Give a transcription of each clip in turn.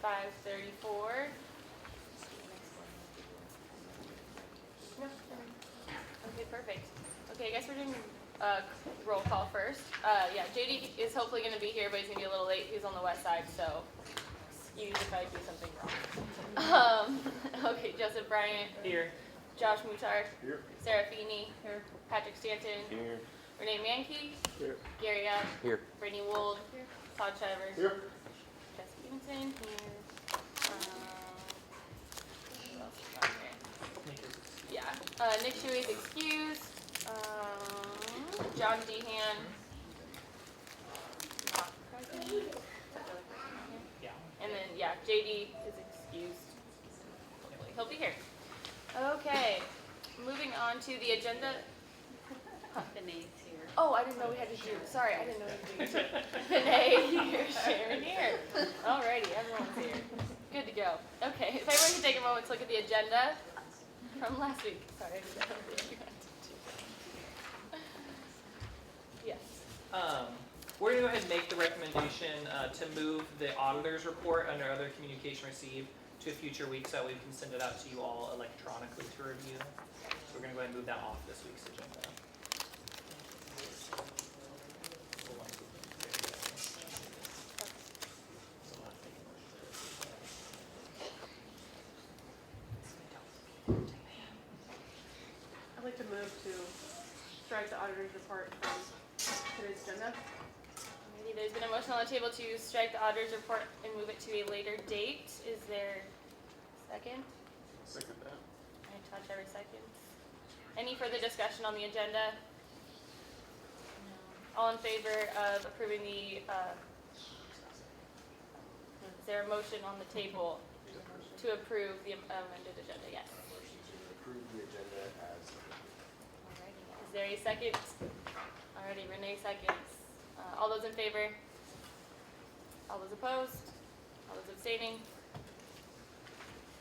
5:34. Okay, perfect. Okay, I guess we're doing roll call first. Yeah, JD is hopefully going to be here, but he's going to be a little late. He's on the west side, so excuse if I do something wrong. Okay, Joseph Bryant. Here. Josh Mutard. Here. Sarah Feeney. Here. Patrick Stanton. Here. Renee Mankey. Here. Gary Up. Here. Brittany Wold. Here. Todd Shivers. Here. Jesse Stevenson. Here. Who else is on here? Yeah. Nick Shuey's excused. John Dehan. Not present. Yeah. And then, yeah, JD is excused. Hopefully he'll be here. Okay. Moving on to the agenda. Beneath here. Oh, I didn't know we had to do. Sorry, I didn't know we had to do. Renee here, Sharon here. Alrighty, everyone's here. Good to go. Okay, if everyone can take a moment to look at the agenda from last week. Sorry, I did that. Yes. We're going to go ahead and make the recommendation to move the auditor's report under other communication received to a future week so that we can send it out to you all electronically to review. So we're going to go ahead and move that off this week's agenda. I'd like to move to strike the auditor's report from today's agenda. Alrighty, there's been a motion on the table to strike the auditor's report and move it to a later date. Is there a second? Second that. I touch every second. Any further discussion on the agenda? No. All in favor of approving the, is there a motion on the table to approve the amended agenda? Yes. Approve the agenda as. Alrighty. Is there a second? Alrighty, Renee seconds. All those in favor? All those opposed? All those abstaining?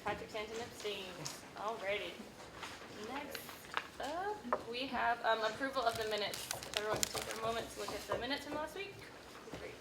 Patrick Stanton abstains. Alrighty. Next up, we have approval of the minutes. Everyone can take a moment to look at the minutes from last week. Great.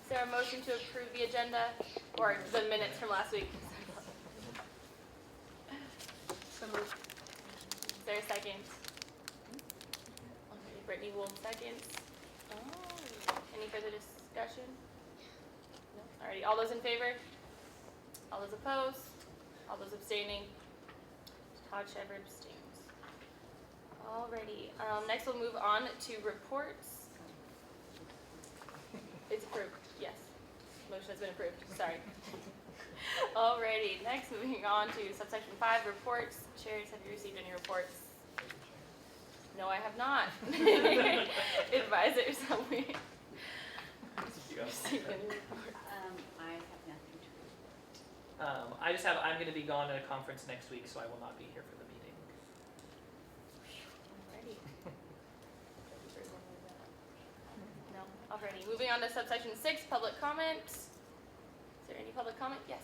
Is there a motion to approve the agenda or the minutes from last week? So moved. Is there a second? Okay, Brittany Wold seconds. Oh, any further discussion? No. Alrighty, all those in favor? All those opposed? All those abstaining? Todd Shepard abstains. Alrighty, next we'll move on to reports. It's approved, yes. Motion has been approved, sorry. Alrighty, next moving on to subsection 5, reports. Chairs, have you received any reports? No, I have not. Advisors, have we received any reports? I have nothing to report. I'm going to be gone at a conference next week, so I will not be here for the meeting. Alrighty. No, alrighty. Moving on to subsection 6, public comment. Is there any public comment? Yes.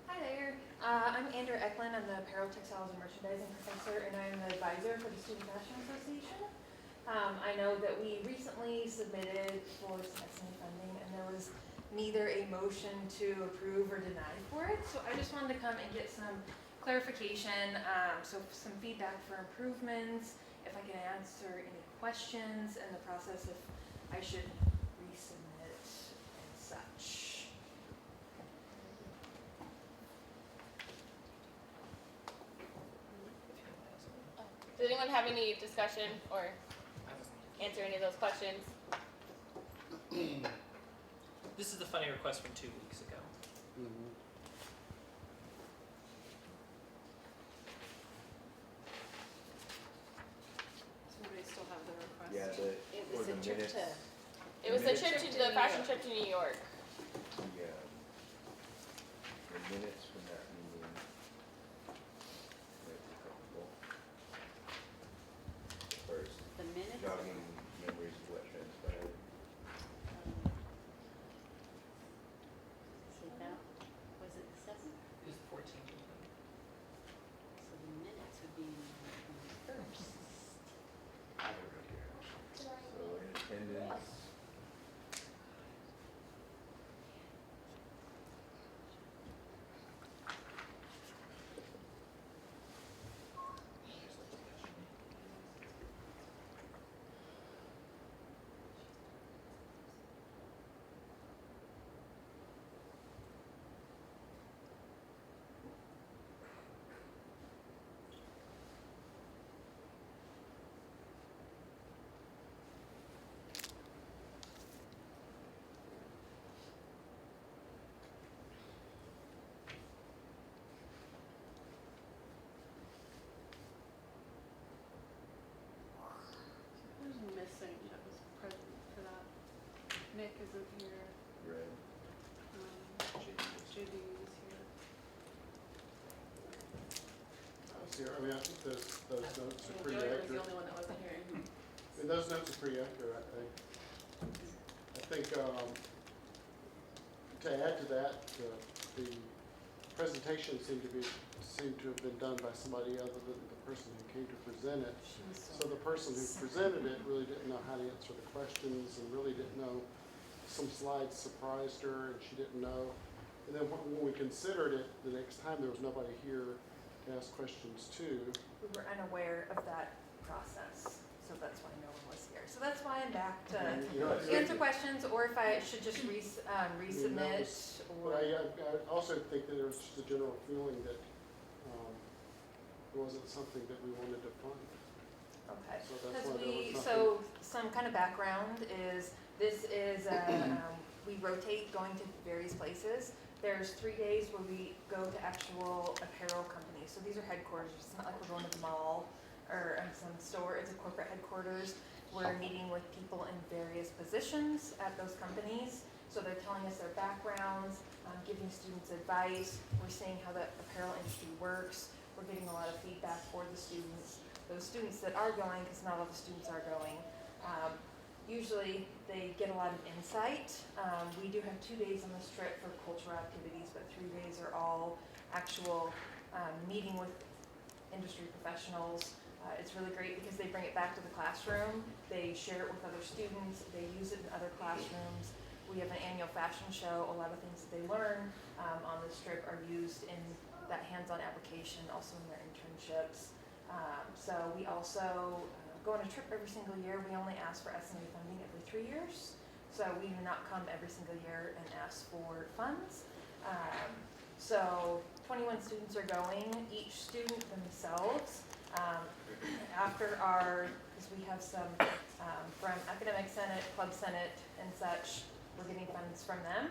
Hi there. I'm Andrew Eklund. I'm the Apparel, Textiles, and Merchandising Professor, and I'm the advisor for the Student Fashion Association. I know that we recently submitted for some S&A funding, and there was neither a motion to approve or deny for it. So I just wanted to come and get some clarification, so some feedback for improvements, if I can answer any questions, and the process if I should resubmit and such. Does anyone have any discussion or answer any of those questions? This is the funny request from 2 weeks ago. Somebody still have the request? Yeah, It Or It's the a trip minutes. to, It was the Minutes. trip to the fashion trip to New York. The minutes from that meeting might be helpful. First, the minutes. jogging memories of what transpired. So that, was it the seventh? It was the 14th. So the minutes would be on the first. So in attendance. Who's missing that was present for that? Nick isn't here. Right. JD is here. See, I mean, I think those notes are Yeah, pretty Joey was the accurate. only one that wasn't here. And those notes are pretty accurate, I think. I think, to add to that, the presentation seemed to have been done by somebody other than the person who came to present it. So the person who presented it really didn't know how to answer the questions and really didn't know, some slides surprised her and she didn't know. And then when we considered it, the next time there was nobody here to ask questions to. We were unaware of that process, so that's why no one was here. So that's why I'm back to And, you know, answer questions, or if I should just resubmit, But or. I also think that there was just a general feeling that it wasn't something that we wanted to fund. Okay, So that's because why there was so some kind of background is, this is, we rotate going to various places. There's 3 days where we go to actual apparel companies. So these are headquarters. It's not like we're going to the mall or some store. It's a corporate headquarters. We're meeting with people in various positions at those companies. So they're telling us their backgrounds, giving students advice. We're seeing how the apparel industry works. We're getting a lot of feedback for the students. Those students that are going, because not all the students are going, usually they get a lot of insight. We do have 2 days on this trip for cultural activities, but 3 days are all actual meeting with industry professionals. It's really great because they bring it back to the classroom. They share it with other students. They use it in other classrooms. We have an annual fashion show. A lot of things that they learn on this trip are used in that hands-on application, also in their internships. So we also go on a trip every single year. We only ask for S&A funding every 3 years. So we do not come every single year and ask for funds. So 21 students are going, each student themselves. After because we have some from Academic Senate, Club Senate, and such, we're getting funds from them,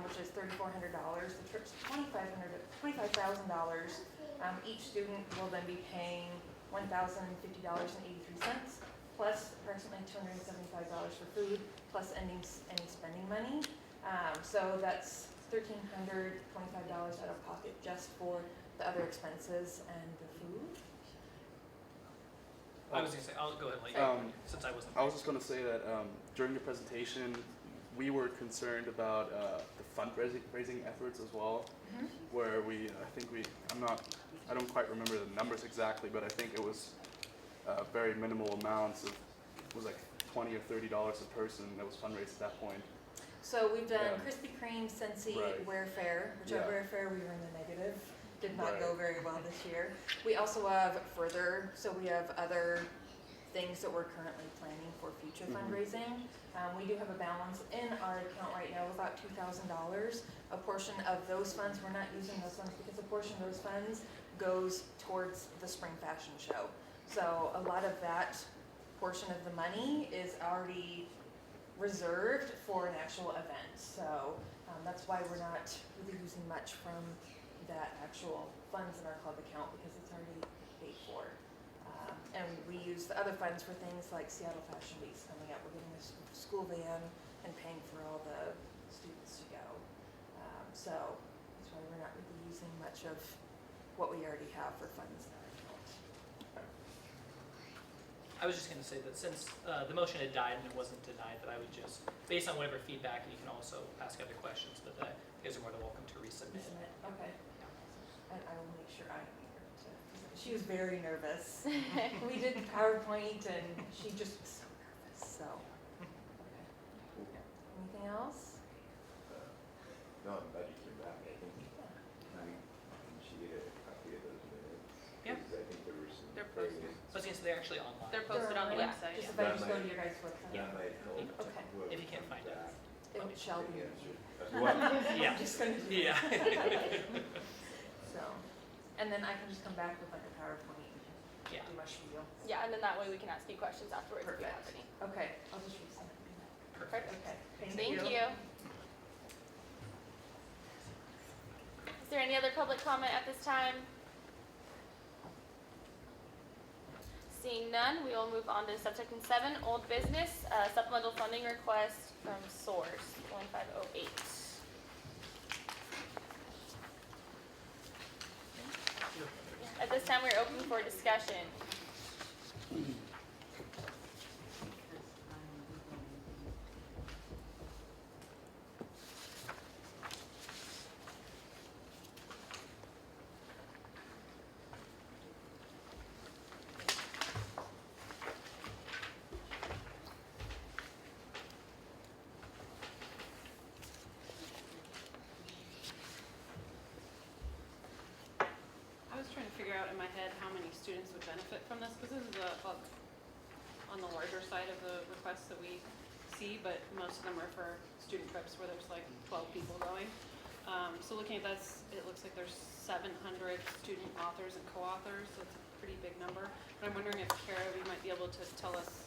which is $3,400. The trip's $25,000. Each student will then be paying $1,050.83, plus approximately $275 for food, plus any spending money. So that's $1,325 out of pocket just for the other expenses and the food. I was gonna say, I'll go ahead and let you, since I wasn't. I was just going to say that during the presentation, we were concerned about the fundraising efforts as well, where I don't quite remember the numbers exactly, but I think it was very minimal amounts of, it was like $20 or $30 a person that was fundraised at that point. So we've done Yeah. Krispy Kreme, Scentsy, Right. Wearfare, which Yeah. at Wearfare we were in the negative. Did not Right. go very well this year. We also have so we have other things that we're currently planning for future fundraising. We do have a balance in our account right now of about $2,000. A portion of those funds, we're not using those funds because a portion of those funds goes towards the spring fashion show. So a lot of that portion of the money is already reserved for an actual event. So that's why we're not really using much from that actual funds in our club account, because it's already paid for. And we use the other funds for things like Seattle Fashion Week's coming up. We're getting a school van and paying for all the students to go. So that's why we're not really using much of what we already have for funds in our account. I was just gonna say that since the motion had died and it wasn't denied, that I would just, based on whatever feedback, you can also ask other questions, but that you guys are more than welcome to resubmit. Okay. And I will make sure I'm here to, she was very nervous. We did PowerPoint and she just was so nervous, so. Okay. Anything else? No, I'm glad you came back, I think. Did she get a copy of those minutes? Yeah. 'Cause I think there were some. They're posted. I was gonna say they're actually online. They're posted on the Yeah, website. just Yeah. if I just go to your guys' website. Yeah. That might help. Okay. whoever If you can't comes find it. back It shall to be. answer. What? Yeah. I'm just gonna do Yeah. it. So, and then I can just come back with like a PowerPoint and Yeah. do my spiel. Yeah, and then that way we can ask you questions afterwards if you have Perfect. any. Okay, I'll just resend it. Perfect. Okay, Thank you. Is there any other public comment at this time? Seeing none, we will move on to subsection 7, old business, supplemental funding request from Source 1508. At this time, we're open for discussion. I was trying to figure out in my head how many students would benefit from this, because this is on the larger side of the requests that we see, but most of them are for student trips where there's like 12 people going. So looking at this, it looks like there's 700 student authors and co-authors, so it's a pretty big number. But I'm wondering if, Kara, we might be able to tell us,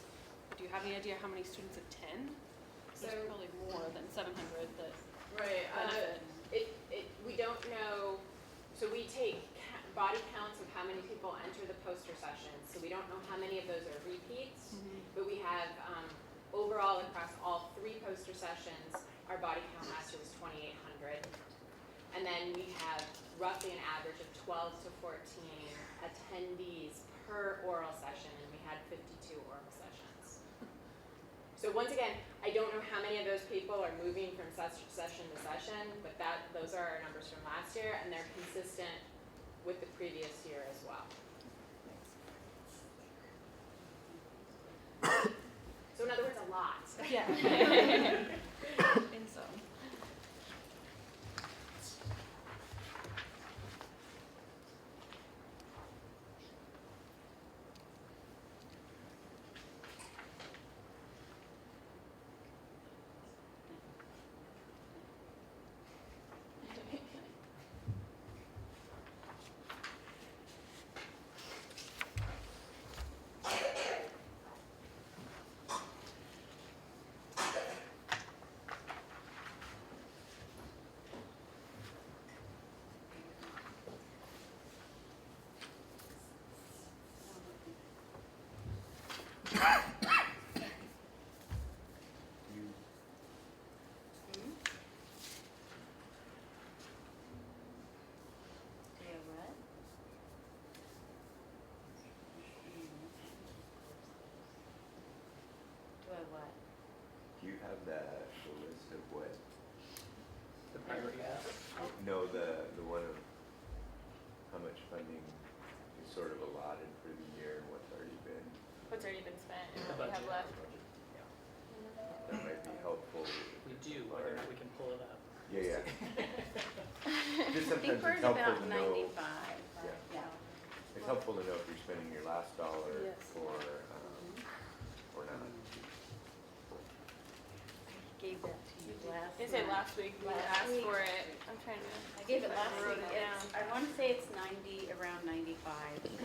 do you have any idea how many students attend? There's So- probably more than 700 that Right, benefit. we don't know, so we take body counts of how many people enter the poster sessions, so we don't know how many of those are repeats, but we have, overall across all 3 poster sessions, our body count last year was 2,800. And then we have roughly an average of 12 to 14 attendees per oral session, and we had 52 oral sessions. So once again, I don't know how many of those people are moving from session to session, but those are our numbers from last year, and they're consistent with the previous year as well. So in other words, a lot. Yeah. I think so. You, do you have the list of what, The priority app. no, the one of how much funding is sort of allotted for the year and what's already been? What's already been spent and The what we have budget. left. That might be helpful. We do, whether or not we can pull it up. Yeah, yeah. Just I think sometimes we're it's at helpful about to know, 95, Yeah. yeah. it's helpful to know if you're spending your last dollar Yes. or not. Gave that to you last Is it month. last week we Last asked week. for it? I'm trying to. I gave it I last wrote week. it down. I want to say it's 90, around 95.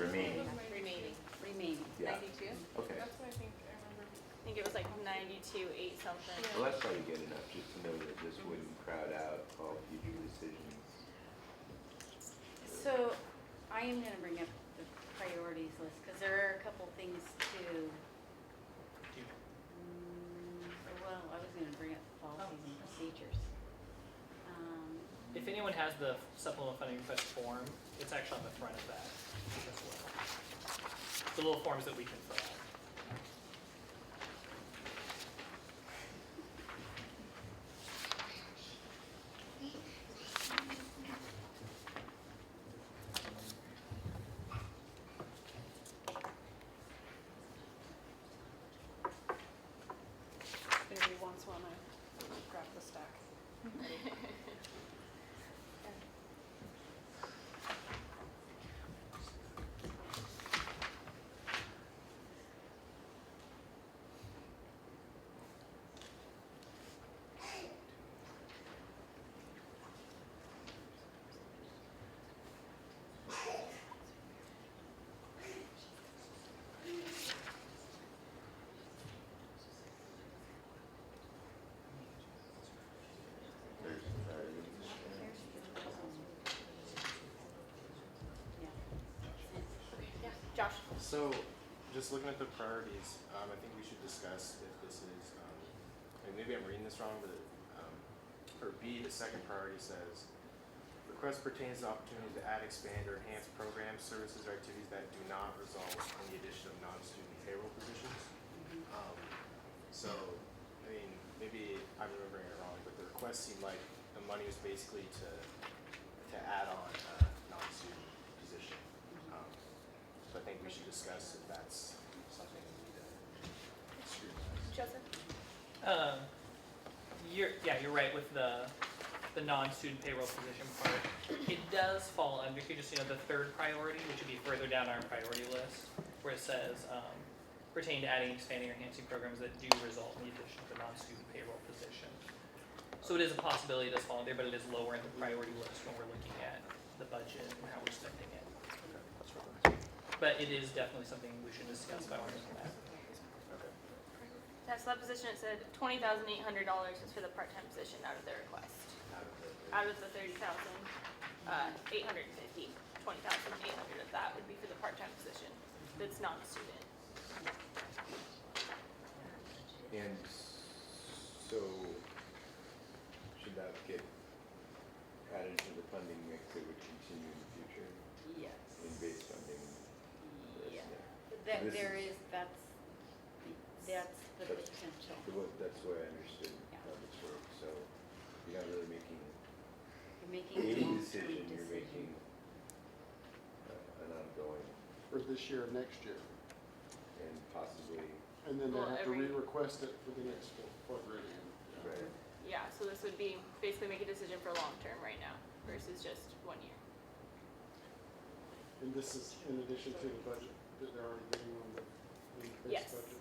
Remaining. Remaining. Remaining. Yeah. 92? Okay. That's what I think I remember. I think it was like 92, 8 something. Well, that's probably good enough just to know that this wouldn't crowd out all future decisions. So I am going to bring up the priorities list, because there are a couple things to, Do you- well, I was gonna bring up policies and procedures. If anyone has the supplemental funding request form, it's actually on the front of that as well. The little forms that we can fill out. Every once in a while, I grab the stack. There's Yeah. Yeah, Josh. So, just looking at the priorities, I think we should discuss if this is, and maybe I'm reading this wrong, but for B, the second priority says, request pertains to opportunities to add, expand, or enhance programs, services, or activities that do not result in the addition of non-student payroll positions. So, I mean, maybe I'm remembering it wrong, but the request seemed like the money was basically to add on a non-student position. So I think we should discuss if that's something we need to scrutinize. Joseph? You're right with the non-student payroll position part. It does fall under here, just, the third priority, which would be further down our priority list, where it says, pertain to adding, expanding, or enhancing programs that do result in the addition of a non-student payroll position. So it is a possibility it does fall in there, but it is lower in the priority list when we're looking at the budget and how we're spending it. But it is definitely something we should discuss by ordering that. Yeah, so that position, it said $20,800 is for the part-time position out of their request. Out of the $30,850, $20,800 of that would be for the part-time position that's non-student. And so, should that get added to the funding mix that would continue in the future Yes. in base funding? Yeah. This There is- is, that's the That's- potential. That's the way I understood Yeah. how this works, so you're not really making You're making a any long-term decision, decision. you're making an ongoing For this year and next year. and possibly, And then they Well, have to every- re-request it for the next fundraising. right, Yeah, so this would be basically make a decision for long-term right now versus just 1 year. And this is in addition to the budget that they're already getting on the base Yes. budget.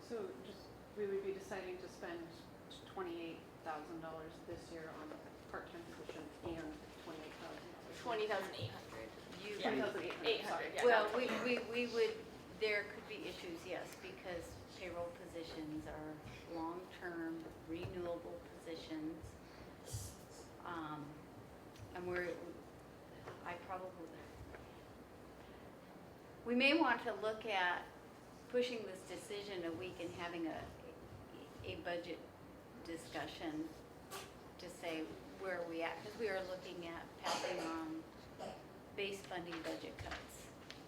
So just, we would be deciding to spend $28,000 this year on a part-time position and $28,000. 20,800. You Yeah. would- 800, Sorry. yeah. Well, not we 20. would, there could be issues, yes, because payroll positions are long-term renewable positions. And we may want to look at pushing this decision a week and having a budget discussion to say where are we at, because we are looking at passing on base funding budget cuts,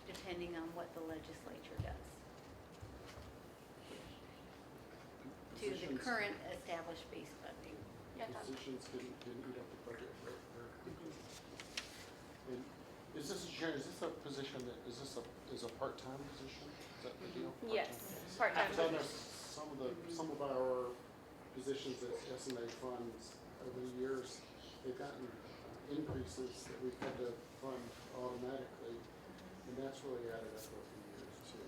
depending on what the legislature does to the Positions- current established base funding. Yeah, Todd. Positions can eat up the budget very, very quickly. And is this, Sharon, is this a position that, is a part-time position? Is that the deal? Yes, Part-time? part-time Because I know position. some of our positions that S&A funds over the years, they've gotten increases that we've had to fund automatically, and that's really added up over the years too.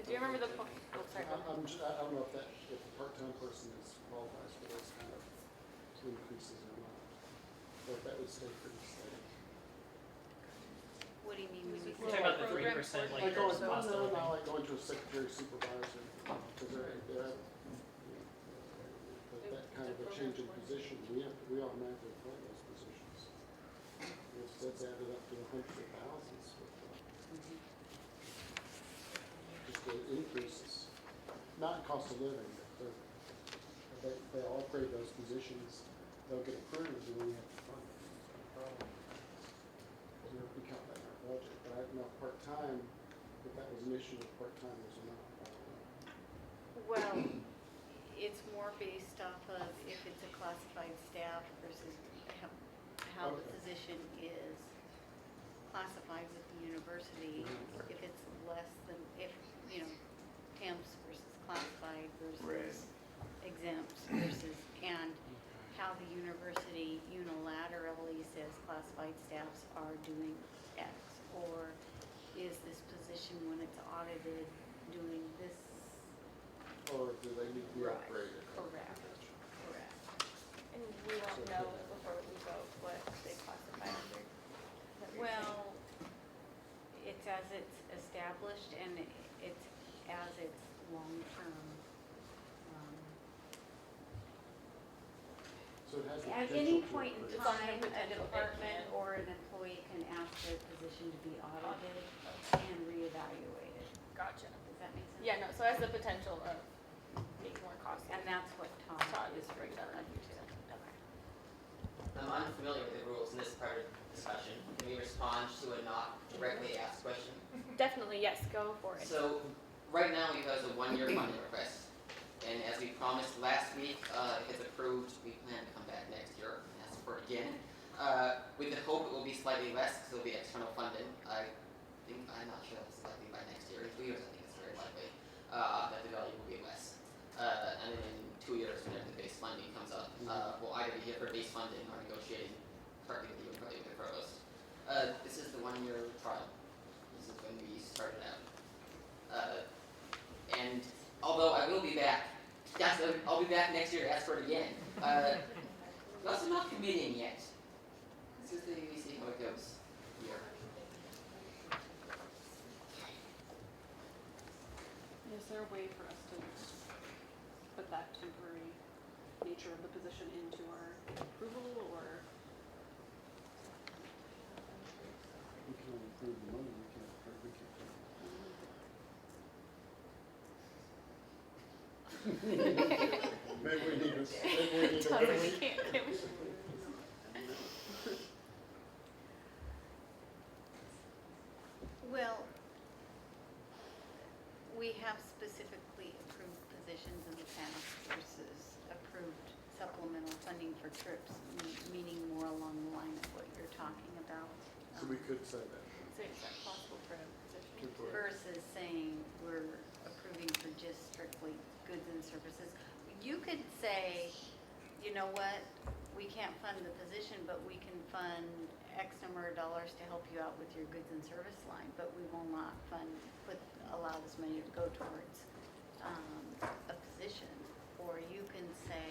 Do you remember the point? Oh, sorry. go ahead. I don't know if a part-time person is qualifies for those kind of increases or not, or if that would stay pretty steady. What do you mean when you We're say? talking about the Program 3%, like Like there's going, cost of no, living. like going to a secretary supervisor, because that kind of a change in position, we automatically fund those positions. We have to that's added up to hundreds of thousands with just the increases. Not cost of living, but they all create those positions, they'll get approved, and then you have to fund it. It's not a problem. We count that in our budget, but I don't know part-time, if that was an issue with part-timers or not. I don't know. Well, it's more based off of if it's a classified staff versus how the Okay. position is classified with the university. If it's less than, if, temps versus classified versus exempts versus, and how the university unilaterally says classified staffs are doing X, or is this position when it's audited doing this? Or do they need to be Right. upgraded? Correct. Correct. And we won't know before we vote what they classify under. Is that what you're saying? Well, it's as it's established and it's as it's long-term. So it has the At potential any to point in upgrade. It's on the time, a potential, it department can. or an employee can ask their position to be audited and reevaluated. Gotcha. Does that make sense? Yeah, no, so it has the potential of being more costly. And that's what Todd Todd is is bringing that referring up to. too. Okay. I'm unfamiliar with the rules in this part of the discussion. Can we respond to a not directly asked question? Definitely, yes, go for it. So, right now we have a one-year funding request. And as we promised last week, if it's approved, we plan to come back next year and ask for it again. With the hope it will be slightly less because it will be external funded. I'm not sure that's likely by next year. In 2 years, I think it's very likely that the value will be less. And then in 2 years, whenever the base funding comes up, we'll either be here for base funding or negotiating partly with you and partly with the provost. This is the one-year trial. This is when we started out. And although I will be back, yes, I'll be back next year to ask for it again. We're also not committing yet. This is we see how it goes here. Is there a way for us to put that temporary nature of the position into our approval, or? We can only approve the money, we can't approve, Maybe we need to, Todd's like, we can't, can we? Well, we have specifically approved positions in the past versus approved supplemental funding for trips, meaning more along the line of what you're talking about. so we could say that. So is that possible for a position? Versus saying we're approving for just strictly goods and services. You could say, you know what, we can't fund the position, but we can fund X number of dollars to help you out with your goods and service line, but we will not allow this money to go towards a position. Or you can say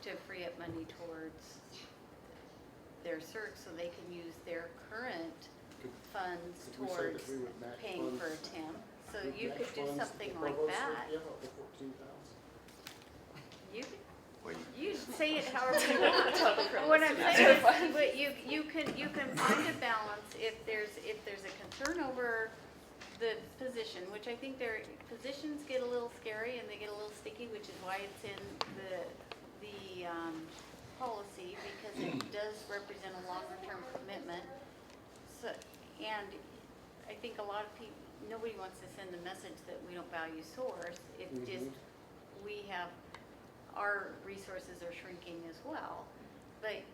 to free up money towards their cert so they can use their current funds Could we say towards that we would match paying for a funds? temp. So We'd you match could do funds something the like provost would that. give up to 14,000. You say it however you want. What I'm saying is, but you can find a balance if there's a concern over the position, which I think positions get a little scary and they get a little sticky, which is why it's in the policy, because it does represent a longer term commitment. So, and I think a lot of people, nobody wants to send the message that we don't value source. It's just, we have, our resources are shrinking as well. But,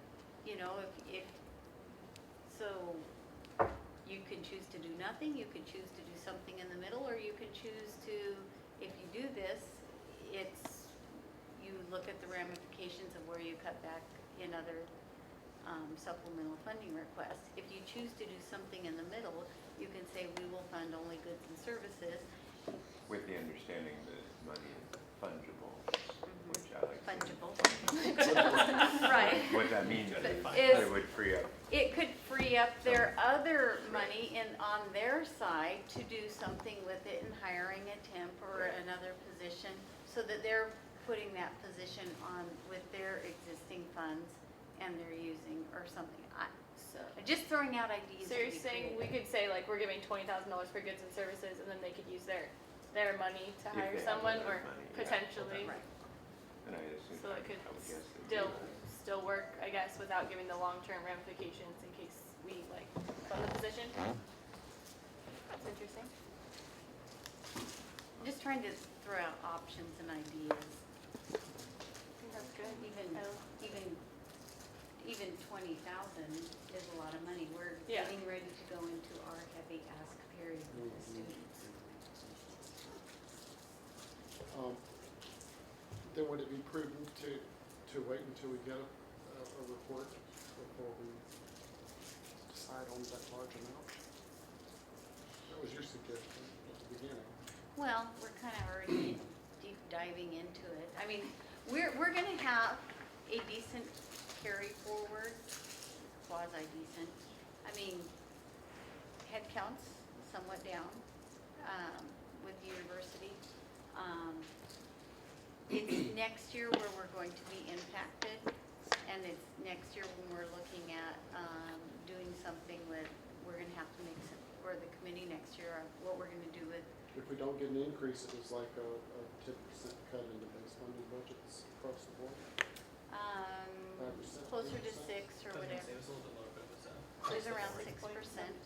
if so you can choose to do nothing, you can choose to do something in the middle, or you can choose to, if you do this, you look at the ramifications of where you cut back in other supplemental funding requests. If you choose to do something in the middle, you can say we will fund only goods and services. With the understanding that money is fungible, which I like. Fungible. Right. What that means is Is- it would free up. It could free up their other money on their side to do something with it and hiring a temp or another position, so that they're putting that position on with their existing funds and they're using or something. So. Just throwing out ideas. So you're saying we could say like we're giving $20,000 for goods and services, and then they could use their money to If hire they have someone, other or money, yeah. potentially. Right. And I assume, So it could I would guess they do still work, I guess, without giving the long-term ramifications in case we like fund the position. That's interesting. I'm just trying to throw out options and ideas. I think that's good. Even 20,000 is a lot of money. We're Yeah. getting ready to go into our heavy ask period with the students. Then would it be prudent to wait until we get a report before we decide on that large amount? That was your suggestion at the beginning. Well, we're kind of already deep diving into it. I mean, we're gonna have a decent carry forward, quasi decent. I mean, head counts somewhat down, with the university. It's next year where we're going to be impacted, and it's next year when we're looking at, doing something with, we're gonna have to make some, or the committee next year, what we're gonna do with. If we don't get an increase, it was like a 10% cut in the base funding budgets across the board. 5%, Closer to 10%? 6 or I was gonna whatever. say it was a little bit lower, but it was, It was around 6%.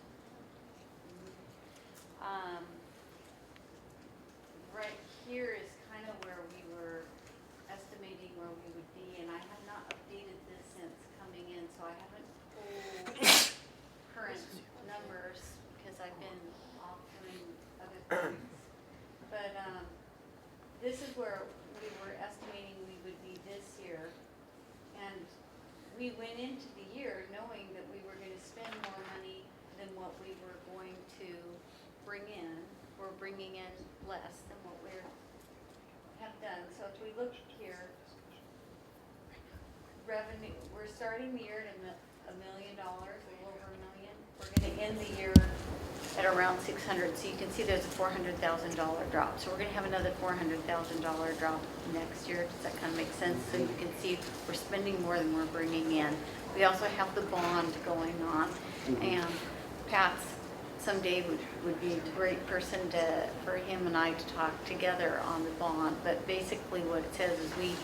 Right here is kind of where we were estimating where we would be, and I have not updated this since coming in, so I haven't pulled current numbers because I've been off doing other things. But, this is where we were estimating we would be this year. And we went into the year knowing that we were gonna spend more money than what we were going to bring in. We're bringing in less than what we have done. So if we look here, revenue, we're starting the year at $1 million, a little over $1 million. We're gonna end the year at around 600. So you can see there's a $400,000 drop. So we're gonna have another $400,000 drop next year. Does that kind of make sense? So you can see we're spending more than we're bringing in. We also have the bond going on, and Pat's someday would be a great person for him and I to talk together on the bond. But basically what it says is we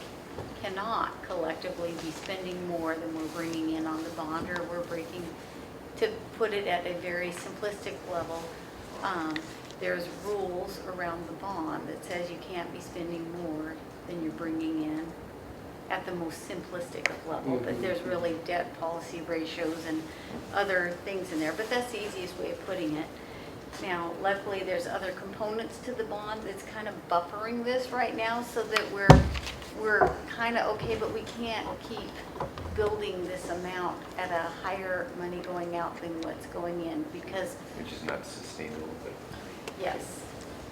cannot collectively be spending more than we're bringing in on the bond, or we're breaking, to put it at a very simplistic level, there's rules around the bond that says you can't be spending more than you're bringing in at the most simplistic of level, but there's really debt policy ratios and other things in there, but that's the easiest way of putting it. Now, luckily, there's other components to the bond that's kind of buffering this right now, so that we're kind of okay, but we can't keep building this amount at a higher money going out than what's going in, because, Which is not sustainable, but. yes.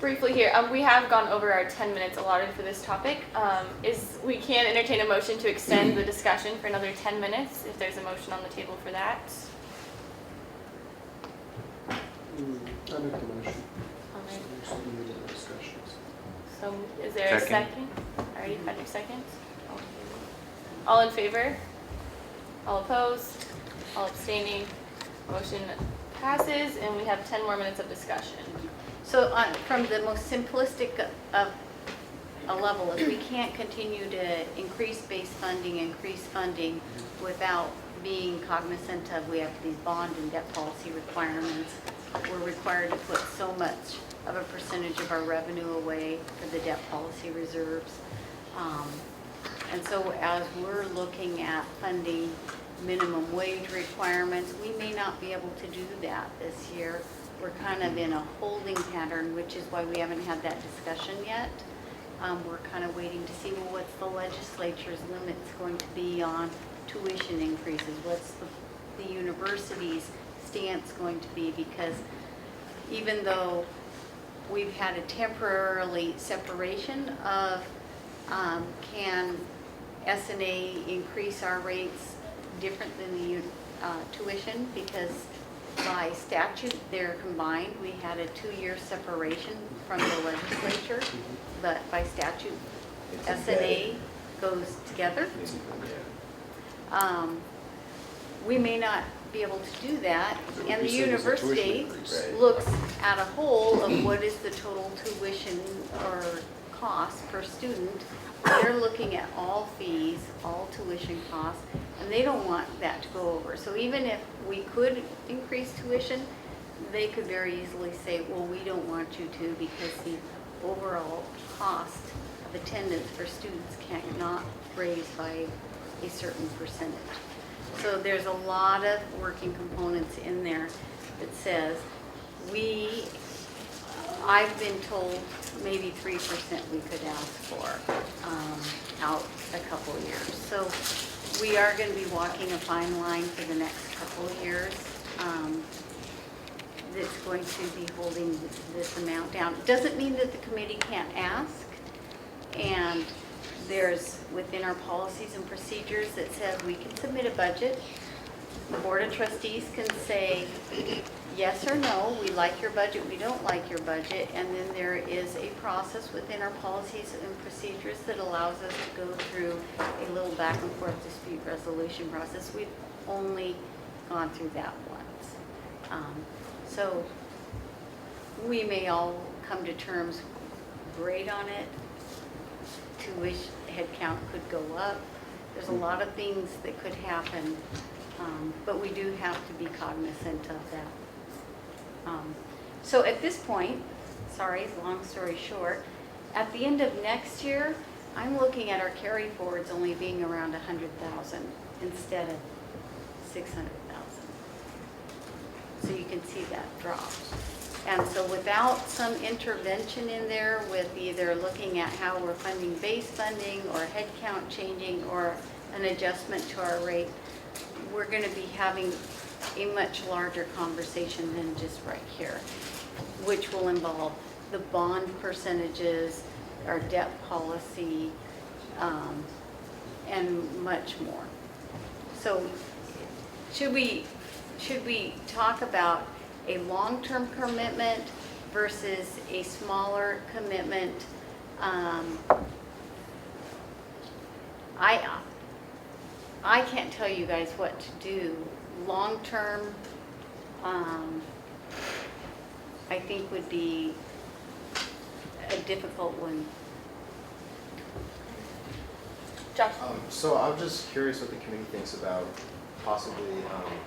Briefly here, we have gone over our 10 minutes allotted for this topic. We can entertain a motion to extend the discussion for another 10 minutes, if there's a motion on the table for that. I make the motion. Okay. So we need the discussions. So is there a Second. second? Alright, Patrick second. All in favor? All opposed? All abstaining? Motion passes, and we have 10 more minutes of discussion. So from the most simplistic of a level is we can't continue to increase base funding, increase funding without being cognizant of, we have these bond and debt policy requirements. We're required to put so much of a percentage of our revenue away for the debt policy reserves. And so as we're looking at funding minimum wage requirements, we may not be able to do that this year. We're kind of in a holding pattern, which is why we haven't had that discussion yet. We're kind of waiting to see, well, what's the legislature's limits going to be on tuition increases? What's the university's stance going to be? Because even though we've had a temporarily separation of, can S&A increase our rates different than the tuition? Because by statute, they're combined. We had a 2-year separation from the legislature, but by statute, S&A goes together. We may not be able to do that. So it would And be the seen as a tuition university increase. Right. looks at a whole of what is the total tuition or cost per student. They're looking at all fees, all tuition costs, and they don't want that to go over. So even if we could increase tuition, they could very easily say, well, we don't want you to because the overall cost of attendance for students cannot raise by a certain percentage. So there's a lot of working components in there that says I've been told maybe 3% we could ask for out a couple of years. So we are going to be walking a fine line for the next couple of years. That's going to be holding this amount down. It doesn't mean that the committee can't ask. And there's within our policies and procedures that says we can submit a budget. The Board of Trustees can say yes or no, we like your budget, we don't like your budget, and then there is a process within our policies and procedures that allows us to go through a little back and forth dispute resolution process. We've only gone through that once. So we may all come to terms, great on it, tuition headcount could go up. There's a lot of things that could happen, but we do have to be cognizant of that. So at this point, sorry, long story short, at the end of next year, I'm looking at our carry forwards only being around 100,000 instead of 600,000. So you can see that drop. And so without some intervention in there with either looking at how we're funding base funding or headcount changing or an adjustment to our rate, we're going to be having a much larger conversation than just right here, which will involve the bond percentages, our debt policy, and much more. So should we talk about a long-term commitment versus a smaller commitment? I can't tell you guys what to do. Long-term, I think would be a difficult one. Josh? So I'm just curious what the committee thinks about possibly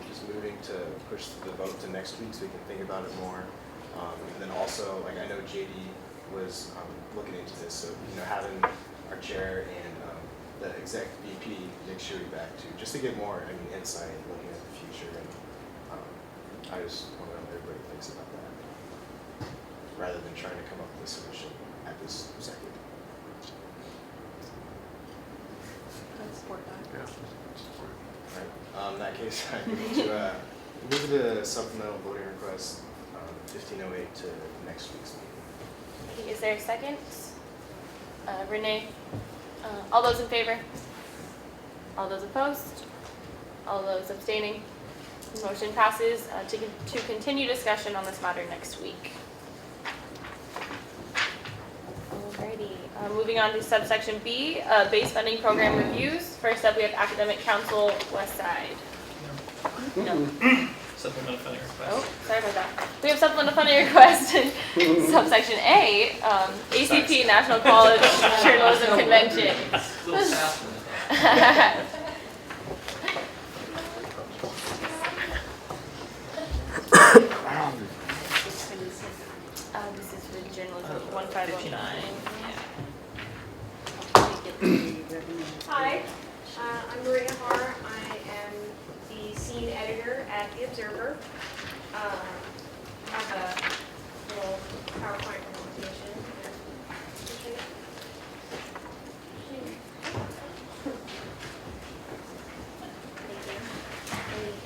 just moving to push the vote to next week so we can think about it more. And then also, like I know JD was looking into this, so having our chair and the exec VP Nick Shuey back too, just to get more insight and looking at the future. And I just want to know what everybody thinks about that, rather than trying to come up with a solution at this second. In that case, I move to move the supplemental voting request 1508 to next week's meeting. Is there a second? Renee? All those in favor? All those opposed? All those abstaining? Motion passes to continue discussion on this matter next week. Alrighty, moving on to subsection B, base funding program reviews. First up, we have Academic Council West Side. No. Supplemental funding request. Oh, sorry about that. We have supplemental funding request in subsection A, ACP National College Journalism Convention. A little fast. This is for journalism 1509. Hi, I'm Maria Har. I am the scene editor at The Observer. I have a little PowerPoint presentation.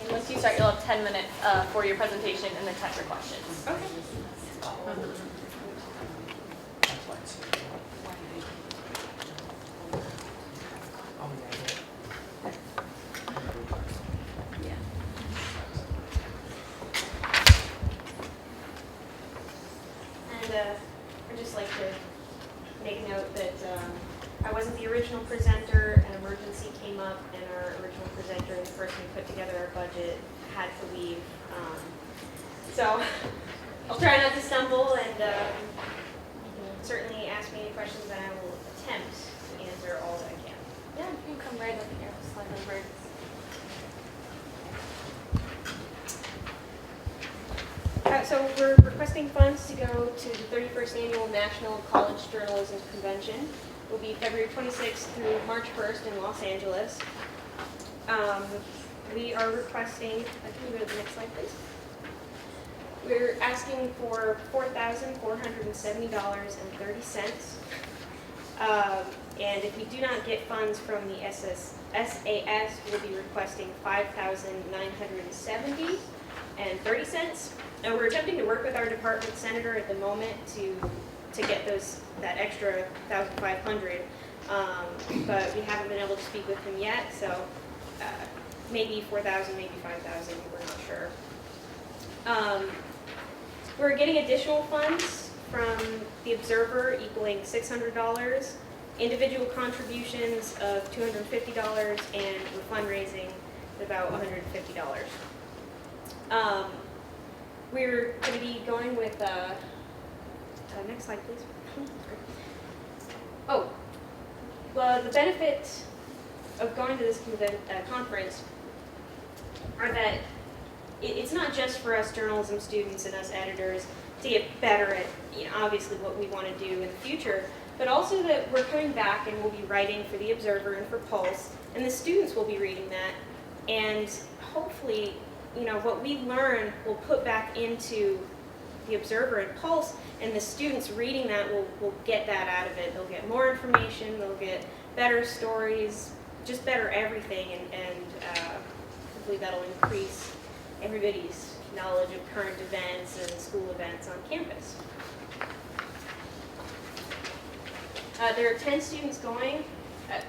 And once you start, you'll have 10 minutes for your presentation and then time for questions. Okay. I'd just like to make note that I wasn't the original presenter. An emergency came up, and our original presenter during the person who put together our budget had to leave. So I'll try not to stumble, and you can certainly ask me any questions, and I will attempt to answer all that I can. Yeah, you can come right up here, slide over. So we're requesting funds to go to the 31st Annual National College Journalism Convention. It will be February 26th through March 1st in Los Angeles. We are requesting, can you go to the next slide, please? We're asking for $4,470.30. And if we do not get funds from the SAS, we'll be requesting $5,970.30. And we're attempting to work with our department senator at the moment to get that extra $1,500, but we haven't been able to speak with him yet. So maybe $4,000, maybe $5,000. We're not sure. We're getting additional funds from the Observer equaling $600, individual contributions of $250, and we're fundraising about $150. We're going to be going with, next slide please. Oh, well, the benefit of going to this conference are that it's not just for us journalism students and us editors to get better at, obviously what we want to do in the future, but also that we're coming back and we'll be writing for the Observer and for Pulse, and the students will be reading that, and hopefully what we learn we'll put back into the Observer and Pulse, and the students reading that will get that out of it. They'll get more information, they'll get better stories, just better everything, and hopefully that'll increase everybody's knowledge of current events and school events on campus. There are 10 students going. A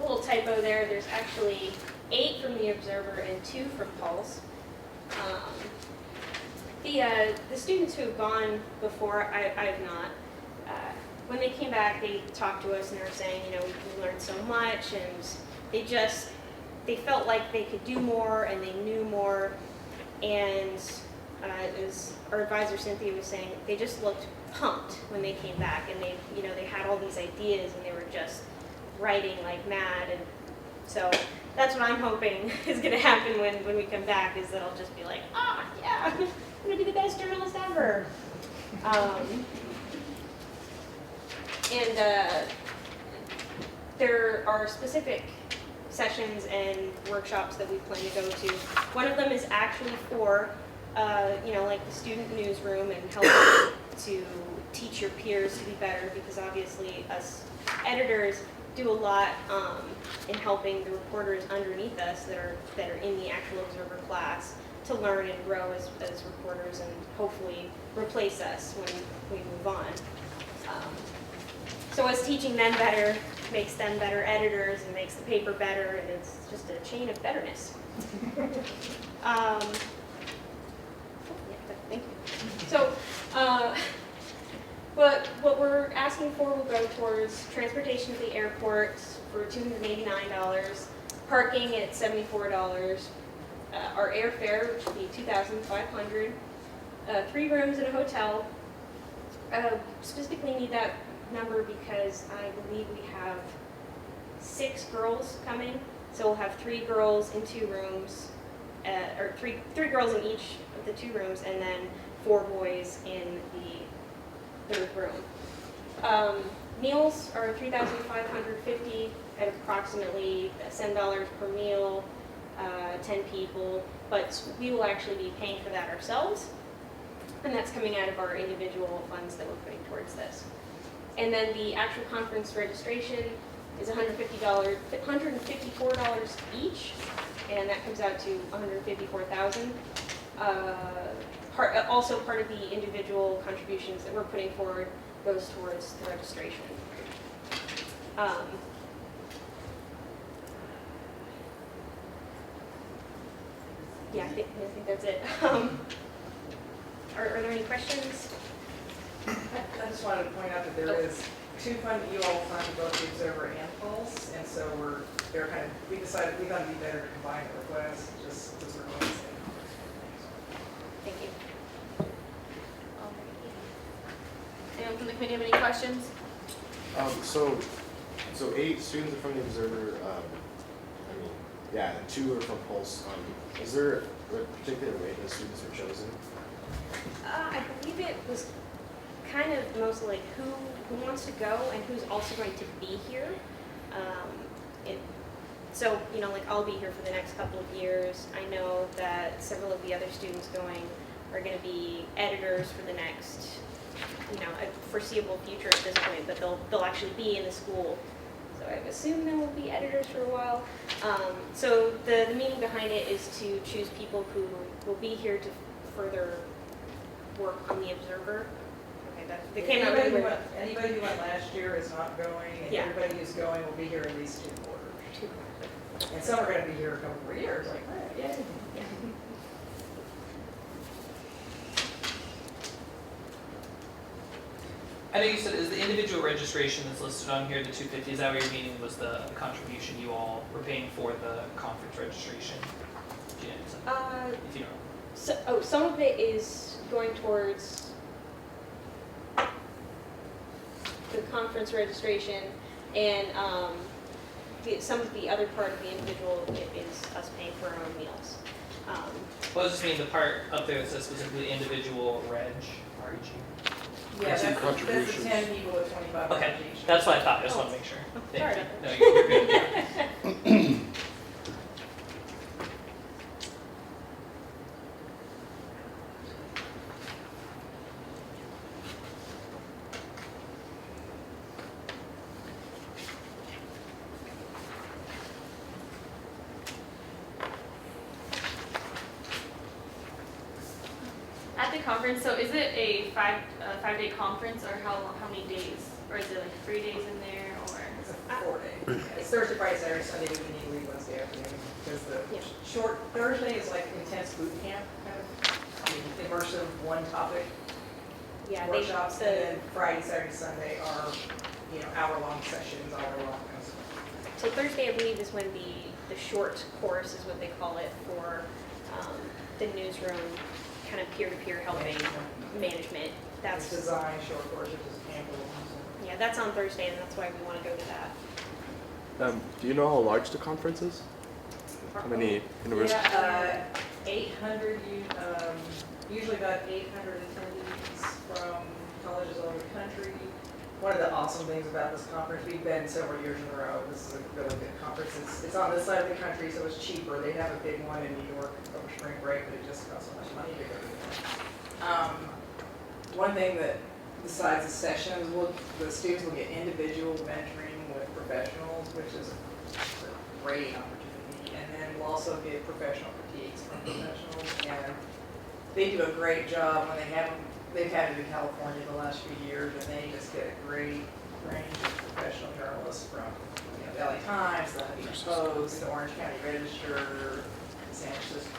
little typo there, there's actually 8 from the Observer and 2 from Pulse. The students who have gone before, I have not. When they came back, they talked to us and they were saying, we learned so much, and they felt like they could do more and they knew more. And as our advisor Cynthia was saying, they just looked pumped when they came back, and they had all these ideas and they were just writing like mad. And so that's what I'm hoping is going to happen when we come back, is that I'll just be like, yeah, I'm going to be the best journalist ever. And there are specific sessions and workshops that we plan to go to. One of them is actually for, like the student newsroom, and helping to teach your peers to be better, because obviously us editors do a lot in helping the reporters underneath us that are in the actual Observer class to learn and grow as reporters, and hopefully replace us when we move on. So us teaching them better makes them better editors and makes the paper better, and it's just a chain of betterness. Thank you. So, what we're asking for will go towards transportation to the airport for $289, parking at $74, our airfare, which will be $2,500, 3 rooms in a hotel. Specifically need that number because I believe we have 6 girls coming, so we'll have 3 girls in 2 rooms, or three girls in each of the 2 rooms, and then 4 boys in the 3rd room. Meals are $3,550 at approximately $7 per meal, 10 people, but we will actually be paying for that ourselves, and that's coming out of our individual funds that we're putting towards this. And then the actual conference registration is $154 each, and that comes out to $154,000. Also part of the individual contributions that we're putting forward goes towards the registration. Yeah, I think that's it. Are there any questions? I just wanted to point out that there is two fund, you all fund both the Observer and Pulse, and so we decided we thought it'd be better to combine the requests, just because we're going to the same conference. Thank you. Anyone from the committee have any questions? So 8 students are from the Observer, I mean, yeah, and 2 are from Pulse. Is there a particular way those students are chosen? I believe it was kind of mostly like who wants to go and who's also going to be here. So, you know, like I'll be here for the next couple of years. I know that several of the other students going are going to be editors for the next, you know, a foreseeable future at this point, but they'll actually be in the school. So I assume they will be editors for a while. So the meaning behind it is to choose people who will be here to further work on the Observer. Okay, that came out really weird. Anybody who went last year is not going, and Yeah. everybody who's going will be here at least 2 quarters. And some are gonna be here a couple more years, like, yay. Yeah. I know you said, is the individual registration that's listed on here, the $250, is that what you're meaning was the contribution you all were paying for the conference registration? If you don't know. So, some of it is going towards the conference registration, and some of the other part of the individual is us paying for our own meals. Well, I was just meaning the part up there that says specifically individual REG. Yeah, that's the contributions. 10 people with $25 Okay, each. that's what I thought, I just want to make sure. Sorry Thank about you. No, you're good. At the conference, so is it a 5-day conference, or how many days? Or is it like 3 days in there, or? It's a 4-day. It's Thursday, Friday, Saturday, Sunday, we need to leave Wednesday afternoon, because the Yeah. short, Thursday is like intense boot camp, kind of, immersive, one topic Yeah, workshops, and then Friday, Saturday, Sunday are, hour-long sessions, hour-long kind of stuff. So Thursday, I believe, is when the short course is what they call it for the newsroom, kind of peer-to-peer helping management. That's Design, short courses, ample. yeah, that's on Thursday, and that's why we want to go to that. Do you know how large the conference is? How many universities? Yeah, 800, usually about 800 attendees from colleges all over the country. One of the awesome things about this conference, we've been several years in a row, this is a really good conference. It's on this side of the country, so it's cheaper. They have a big one in New York over spring break, but it just costs so much money to go to that. One thing that, besides the sessions, the students will get individual mentoring with professionals, which is a great opportunity. And then we'll also get professional critiques from professionals. And they do a great job when they've had it in California the last few years, and they just get a great range of professional journalists from the LA Times, the Huffington Post, the Orange County Register, San Francisco,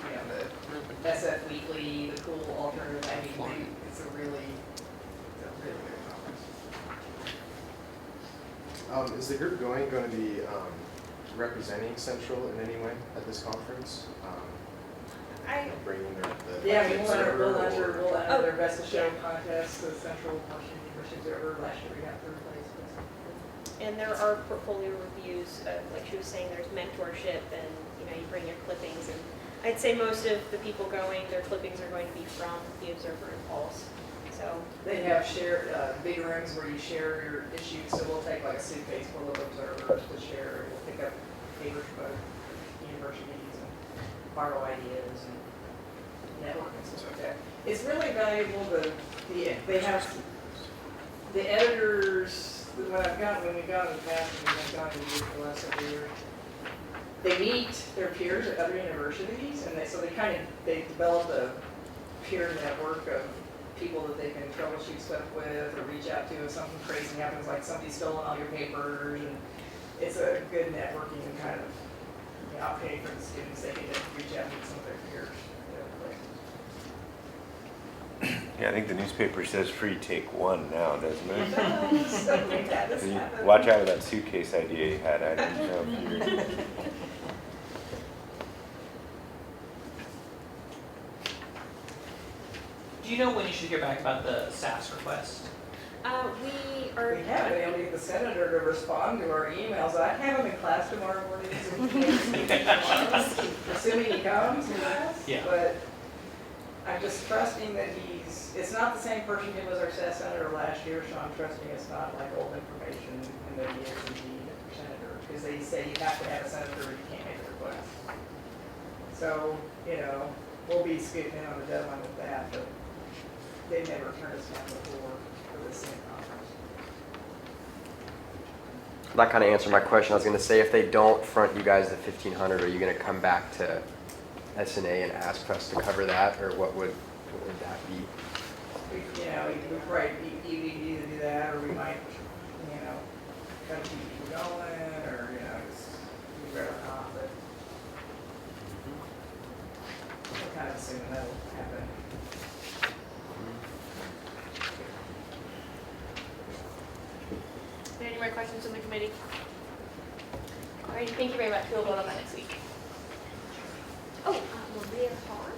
the SF Weekly, the Cool Alternative. I mean, it's a really good conference. Is the group going to be representing Central in any way at this conference? Bringing Yeah, we'll enter Oh, their best of show contest, the Central Washington University Observer. Last year we got 3rd place. And there are portfolio reviews, like she was saying, there's mentorship, and you bring your clippings. And I'd say most of the people going, their clippings are going to be from the Observer and Pulse. So They have shared big rooms where you share your issues. So we'll take like a suitcase full of observers to share. We'll pick up papers from both universities and borrow ideas and network and stuff like that. It's really valuable. They have the editors. When we got in the past, and we've gone in the last several years, they meet their peers at other universities, and they develop a peer network of people that they can troubleshoot stuff with or reach out to if something crazy happens, like somebody's stolen all your papers, and it's a good networking kind of opportunity for the students. They can just reach out to some of their peers at other places. Yeah, I think the newspaper says free take one now, doesn't it? We've had this So you happen. watch out for that suitcase idea you had. I didn't know if you're. Do you know when you should hear back about the SAS request? We are. We have been able to get the senator to respond to our emails. I have him in class tomorrow morning, so we can't speak tomorrow, assuming he comes in class. Yeah. But I'm just trusting that it's not the same person who was our SAS senator last year, so I'm trusting it's not like old information and that he is indeed a senator. Because they say you have to have a senator or you can't make a request. So, we'll be scooting in on the deadline with that, but they never turned us down before for the same conference. That kind of answered my question. I was going to say, if they don't front you guys the 1,500, are you going to come back to S&A and ask us to cover that, or what would that be? We probably either do that, or we might, try to keep people going, or, just, we'd rather not, but we're kind of assuming that'll happen. Any more questions from the committee? Alrighty, thank you very much. We'll vote on that next week. Oh, Maria Hart.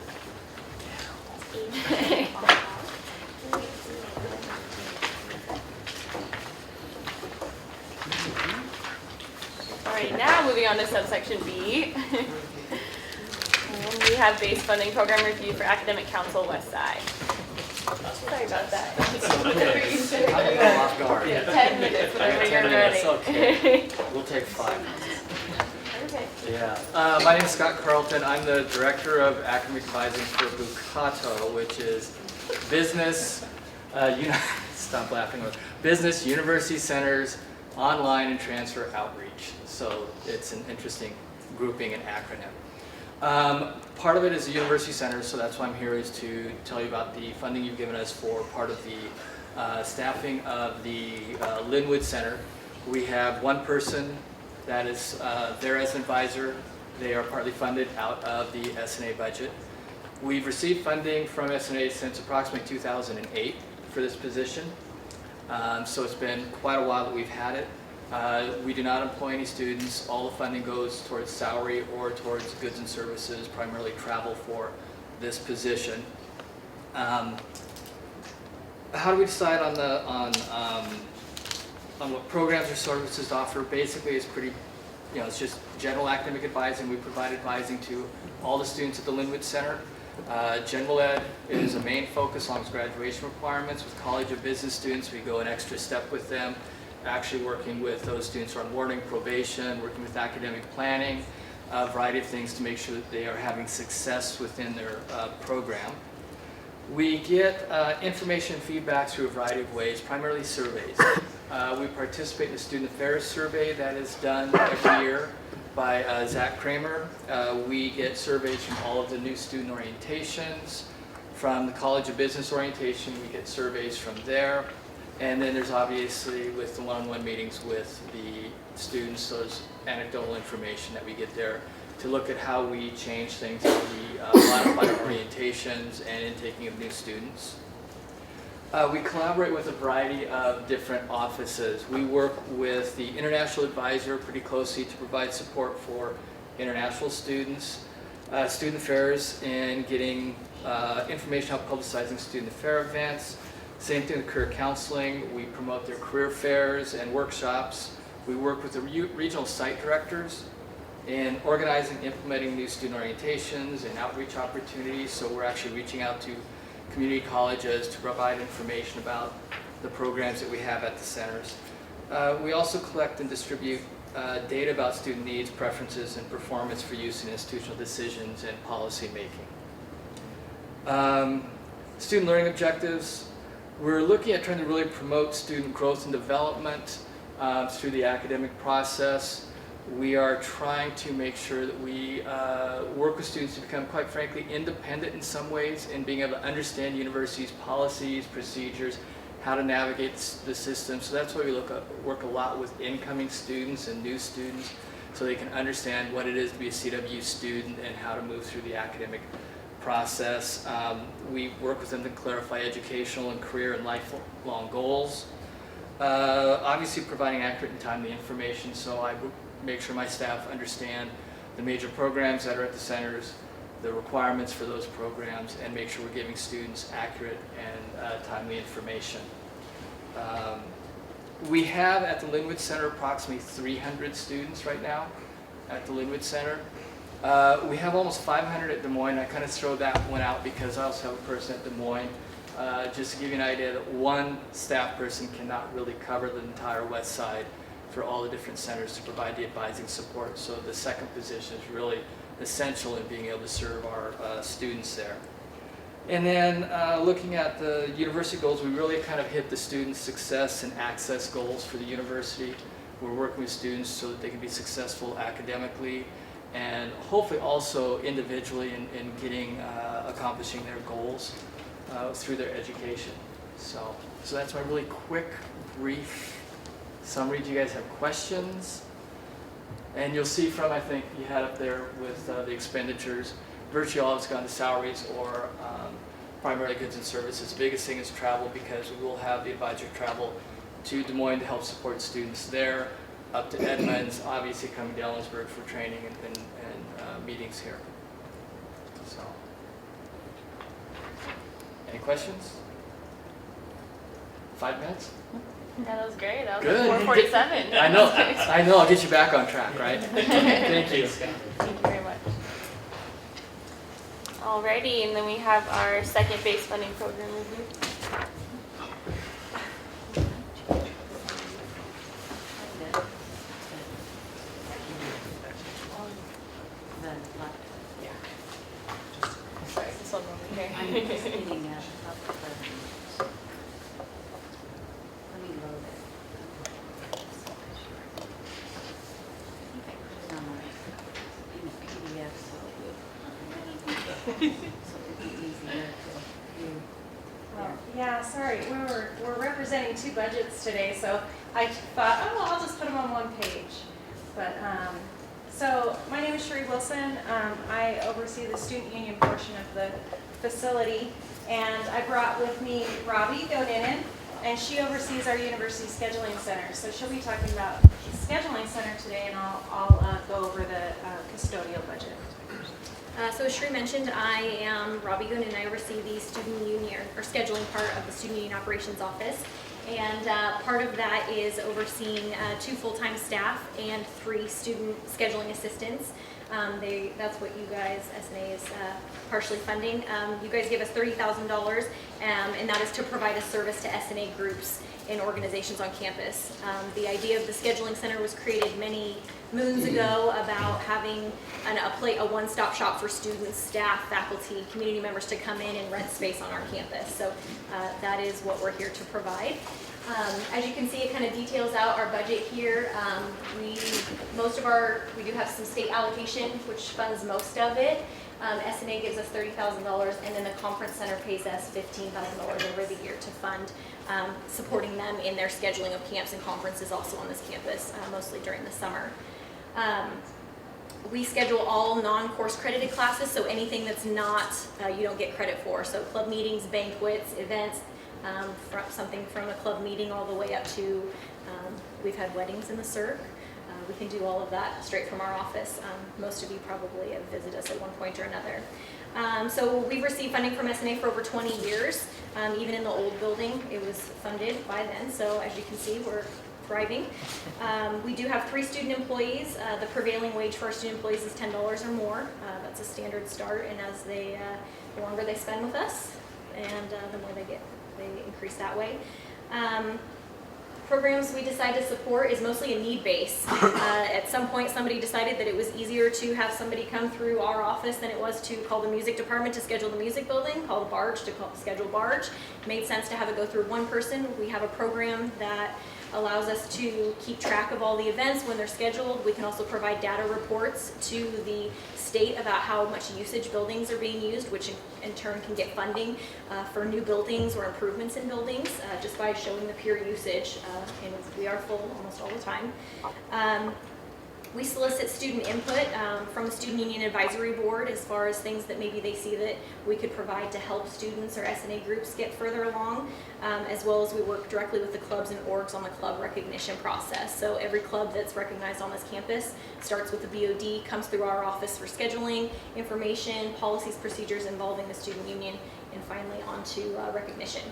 Alright, now moving on to subsection B. And we have base funding program review for Academic Council West Side. Sorry about that. I'm a little off guard. 10 minutes whenever you're 10 ready. minutes, okay. We'll take 5 minutes. Okay. Yeah. My name is Scott Carlton. I'm the Director of Academic Advising for Bucato, which is business, stop laughing, business, university centers, online and transfer outreach. So it's an interesting grouping and acronym. Part of it is the university centers, so that's why I'm here, is to tell you about the funding you've given us for part of the staffing of the Linwood Center. We have one person that is there as an advisor. They are partly funded out of the S&A budget. We've received funding from S&A since approximately 2008 for this position. So it's been quite a while that we've had it. We do not employ any students. All the funding goes towards salary or towards goods and services, primarily travel for this position. How do we decide on what programs or services to offer? Basically, it's pretty, it's just general academic advising. We provide advising to all the students at the Linwood Center. General ed is a main focus along with graduation requirements. With College of Business students, we go an extra step with them, actually working with those students who are on warning, probation, working with academic planning, a variety of things to make sure that they are having success within their program. We get information and feedback through a variety of ways, primarily surveys. We participate in the Student Affairs Survey that is done every year by Zach Kramer. We get surveys from all of the new student orientations. From the College of Business orientation, we get surveys from there. And then there's obviously, with the one-on-one meetings with the students, those anecdotal information that we get there to look at how we change things, how we modify our orientations and intaking of new students. We collaborate with a variety of different offices. We work with the International Advisor pretty closely to provide support for international students, student affairs, and getting information out publicizing student affair events. Same thing with career counseling. We promote their career fairs and workshops. We work with the regional site directors in organizing, implementing new student orientations and outreach opportunities. So we're actually reaching out to community colleges to provide information about the programs that we have at the centers. We also collect and distribute data about student needs, preferences, and performance for use in institutional decisions and policy making. Student learning objectives. We're looking at trying to really promote student growth and development through the academic process. We are trying to make sure that we work with students to become, quite frankly, independent in some ways in being able to understand universities' policies, procedures, how to navigate the system. So that's why we work a lot with incoming students and new students so they can understand what it is to be a CWU student and how to move through the academic process. We work with them to clarify educational and career and lifelong goals. Obviously providing accurate and timely information, so I would make sure my staff understand the major programs that are at the centers, the requirements for those programs, and make sure we're giving students accurate and timely information. We have at the Linwood Center approximately 300 students right now at the Linwood Center. We have almost 500 at Des Moines. I kind of throw that one out because I also have a person at Des Moines. Just to give you an idea that one staff person cannot really cover the entire west side for all the different centers to provide the advising support. So the second position is really essential in being able to serve our students there. And then looking at the university goals, we really kind of hit the student success and access goals for the university. We're working with students so that they can be successful academically and hopefully also individually in getting, accomplishing their goals through their education. So that's my really quick, brief summary. Do you guys have questions? And you'll see from, I think you had up there with the expenditures, virtually all of it's gone to salaries or primarily goods and services. The biggest thing is travel because we will have the advisor travel to Des Moines to help support students there, up to Edmonds, obviously coming to Ellensburg for training and meetings here. So, any questions? 5 minutes? Yeah, that was great. That was Good. like 4:47. I know, I'll get you back on track, right? Thank you. Thank you very much. Alrighty, and then we have our second base funding program review. Sorry, this one over here. I'm just getting that up the button. Let me load it. I think I put it on in a PDF, so it'd be easier to view. Well, yeah, sorry, we're representing 2 budgets today, so I thought, oh, well, I'll just put them on one page. But, so my name is Sheree Wilson. I oversee the student union portion of the facility, and I brought with me Robbie Godinin, and she oversees our university scheduling center. So she'll be talking about the scheduling center today, and I'll go over the custodial budget. So as Sheree mentioned, I am Robbie Goon, and I oversee the student union or scheduling part of the student union operations office. And part of that is overseeing 2 full-time staff and 3 student scheduling assistants. That's what you guys, S&A is partially funding. You guys give us $30,000, and that is to provide a service to S&A groups and organizations on campus. The idea of the scheduling center was created many moons ago about having a one-stop shop for students, staff, faculty, community members to come in and rent space on our campus. So that is what we're here to provide. As you can see, it kind of details out our budget here. We do have some state allocation, which funds most of it. S&A gives us $30,000, and then the conference center pays us $15,000 over the year to fund supporting them in their scheduling of camps and conferences also on this campus, mostly during the summer. We schedule all non-course credited classes, so anything that's not, you don't get credit for. So club meetings, banquets, events, something from a club meeting all the way up to, we've had weddings in the CERC. We can do all of that straight from our office. Most of you probably have visited us at one point or another. So we've received funding from S&A for over 20 years. Even in the old building, it was funded by then. So as you can see, we're thriving. We do have 3 student employees. The prevailing wage for our student employees is $10 or more. That's a standard start, and as the longer they spend with us, and the more they increase that way. Programs we decide to support is mostly a need base. At some point, somebody decided that it was easier to have somebody come through our office than it was to call the music department to schedule the music building, call the barge to schedule barge. It made sense to have it go through one person. We have a program that allows us to keep track of all the events when they're scheduled. We can also provide data reports to the state about how much usage buildings are being used, which in turn can get funding for new buildings or improvements in buildings just by showing the pure usage, and we are full almost all the time. We solicit student input from the Student Union Advisory Board as far as things that maybe they see that we could provide to help students or S&A groups get further along, as well as we work directly with the clubs and orgs on the club recognition process. So every club that's recognized on this campus starts with the BOD, comes through our office for scheduling, information, policies, procedures involving the student union, and finally onto recognition.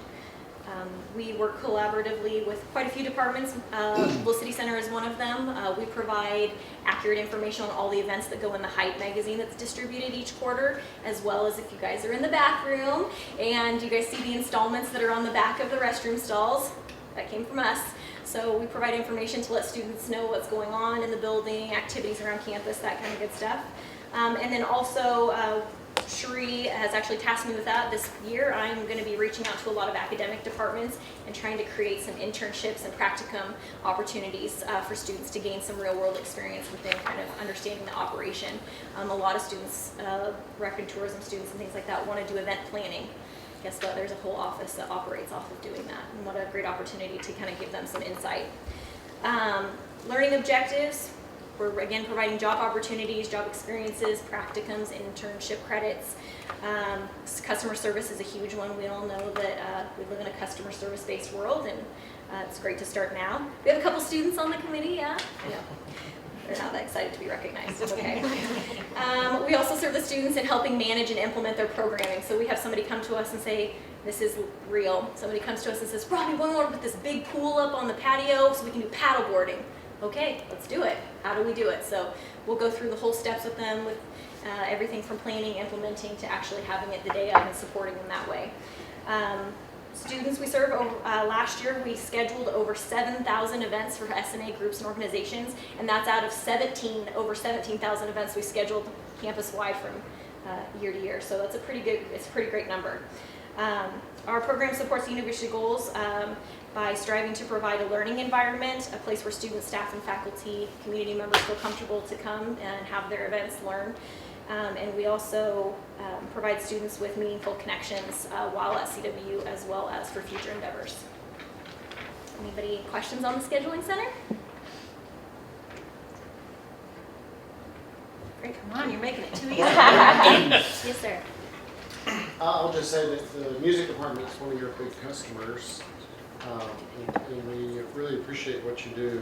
We work collaboratively with quite a few departments. Little City Center is one of them. We provide accurate information on all the events that go in the Hype magazine that's distributed each quarter, as well as if you guys are in the bathroom and you guys see the installments that are on the back of the restroom stalls, that came from us. So we provide information to let students know what's going on in the building, activities around campus, that kind of good stuff. And then also, Cherie has actually tasked me with that this year. I'm going to be reaching out to a lot of academic departments and trying to create some internships and practicum opportunities for students to gain some real world experience within kind of understanding the operation. A lot of students, rec and tourism students and things like that, want to do event planning. Guess what? There's a whole office that operates off of doing that, and what a great opportunity to kind of give them some insight. Learning objectives. We're again providing job opportunities, job experiences, practicums, internship credits. Customer service is a huge one. We all know that we live in a customer service-based world, and it's great to start now. We have a couple students on the committee, yeah? I know. They're not that excited to be recognized, it's okay. We also serve the students in helping manage and implement their programming. So we have somebody come to us and say, this is real. Somebody comes to us and says, Robbie, we want to put this big pool up on the patio so we can do paddle boarding. Okay, let's do it. How do we do it? So we'll go through the whole steps with them, with everything from planning, implementing, to actually having it the day of and supporting them that way. Students we serve, last year we scheduled over 7,000 events for S&A groups and organizations, and that's out of over 17,000 events we scheduled campus-wide from year to year. So that's it's a pretty great number. Our program supports university goals by striving to provide a learning environment, a place where students, staff, and faculty, community members feel comfortable to come and have their events, learn. And we also provide students with meaningful connections while at CWU, as well as for future endeavors. Anybody questions on the scheduling center? Great, come on, you're making it too easy. Yes, sir. I'll just say that the music department is one of your big customers, and we really appreciate what you do.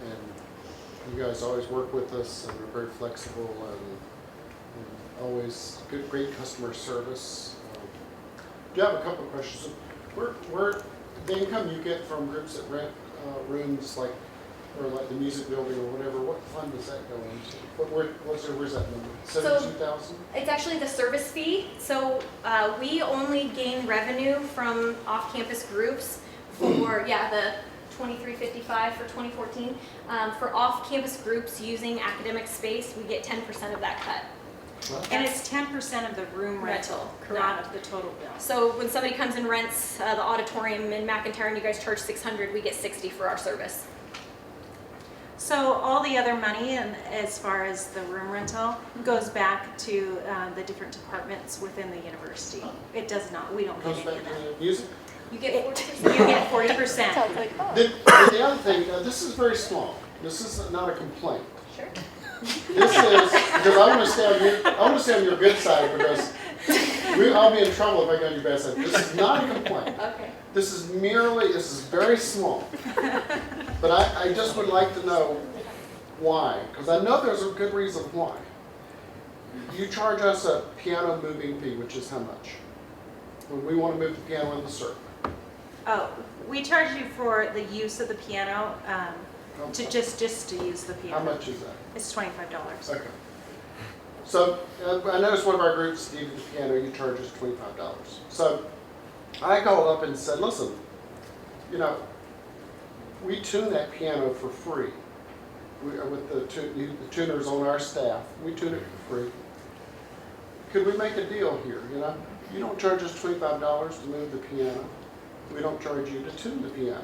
And you guys always work with us, and are very flexible, and always great customer service. Do you have a couple of questions? Where the income you get from groups that rent rooms, like the music building or whatever, what fund does that go into? Where's that number? 72,000? It's actually the service fee. So we only gain revenue from off-campus groups for the 2355 for 2014. For off-campus groups using academic space, we get 10% of that cut. And it's 10% of the room rental, not of the total bill. So when somebody comes and rents the auditorium in McIntyre and you guys charge $600, we get $60 for our service. So all the other money, and as far as the room rental, goes back to the different departments within the university. It does not. We don't get Goes any back of to that. the music? You get 40%. You get 40%. Sounds like fun. The other thing, this is very small. This is not a complaint. Sure. This is, because I want to stay on your good side, because I'll be in trouble if I go on your bad side. This is not a complaint. Okay. This is very small. But I just would like to know why, because I know there's a good reason why. You charge us a piano moving fee, which is how much? When we want to move the piano in the circuit. Oh, we charge you for the use of the piano, just to use the piano. How much is that? It's $25. Okay. So I noticed one of our groups needed the piano. You charge us $25. So I called up and said, listen, we tune that piano for free. With the tuners on our staff, we tune it for free. Could we make a deal here? You don't charge us $25 to move the piano. We don't charge you to tune the piano.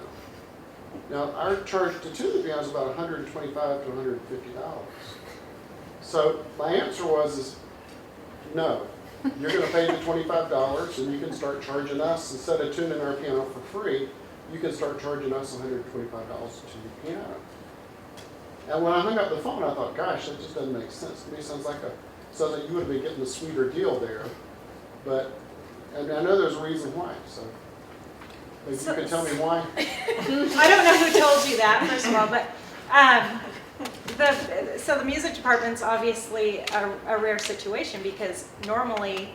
Now, our charge to tune the piano is about $125 to $150. So my answer was no. You're going to pay the $25, and you can start charging us, instead of tuning our piano for free, you can start charging us $125 to tune the piano. And when I hung up the phone, I thought, gosh, that just doesn't make sense to me. Sounds like you would have been getting a sweeter deal there. But, and I know there's a reason why, so. Maybe you can tell me why. I don't know who told you that, first of all, but so the music department's obviously a rare situation because normally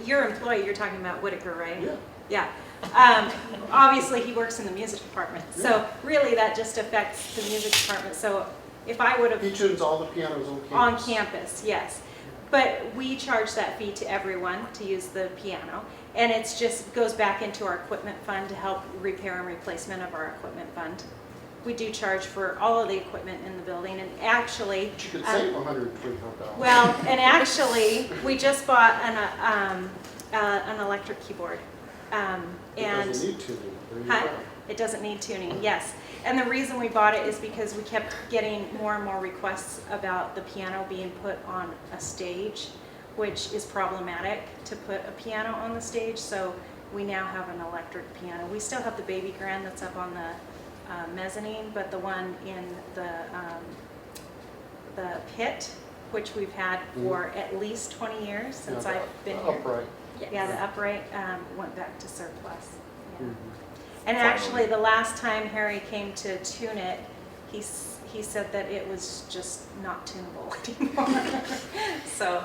your employee, you're talking about Whitaker, right? Yeah. Yeah. Obviously, he works in the music department, so really that just affects the music department. So if I would have He tunes all the pianos on campus, yes. But we charge that fee to everyone to use the piano. And it's just goes back into our equipment fund to help repair and replacement of our equipment fund. We do charge for all of the equipment in the building, and actually, But you could save $125. well, and actually, we just bought an electric keyboard, It and doesn't need tuning. There you Huh? go. It doesn't need tuning, yes. And the reason we bought it is because we kept getting more and more requests about the piano being put on a stage, which is problematic to put a piano on the stage. So we now have an electric piano. We still have the baby grand that's up on the mezzanine, but the one in the pit, which we've had for at least 20 years since Yeah, I've been the here. upright. Yeah, the upright went back to surplus. Yeah. Mhm. And actually, the last time Harry came to tune it, he said that it was just not tunable anymore. So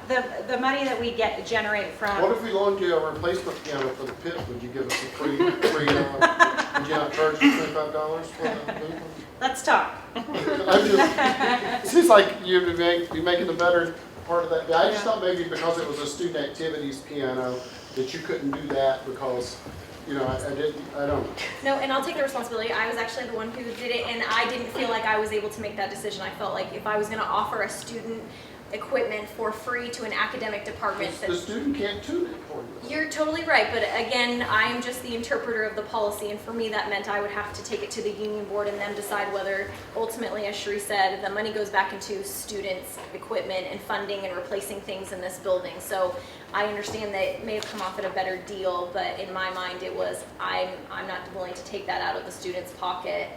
the money that we generate from What if we loaned you a replacement piano for the pit? Would you give us a free would you not charge us $25 for the booth? Let's talk. I'm just, it seems like you'd be making the better part of that. I just thought maybe because it was a student activities piano that you couldn't do that because, you know, I don't know. No, and I'll take the responsibility. I was actually the one who did it, and I didn't feel like I was able to make that decision. I felt like if I was going to offer a student equipment for free to an academic department, The student can't tune it for you. you're totally right, but again, I'm just the interpreter of the policy, and for me that meant I would have to take it to the union board and them decide whether ultimately, as Sheree said, the money goes back into students' equipment and funding and replacing things in this building. So I understand that it may have come off at a better deal, but in my mind it was, I'm not willing to take that out of the student's pocket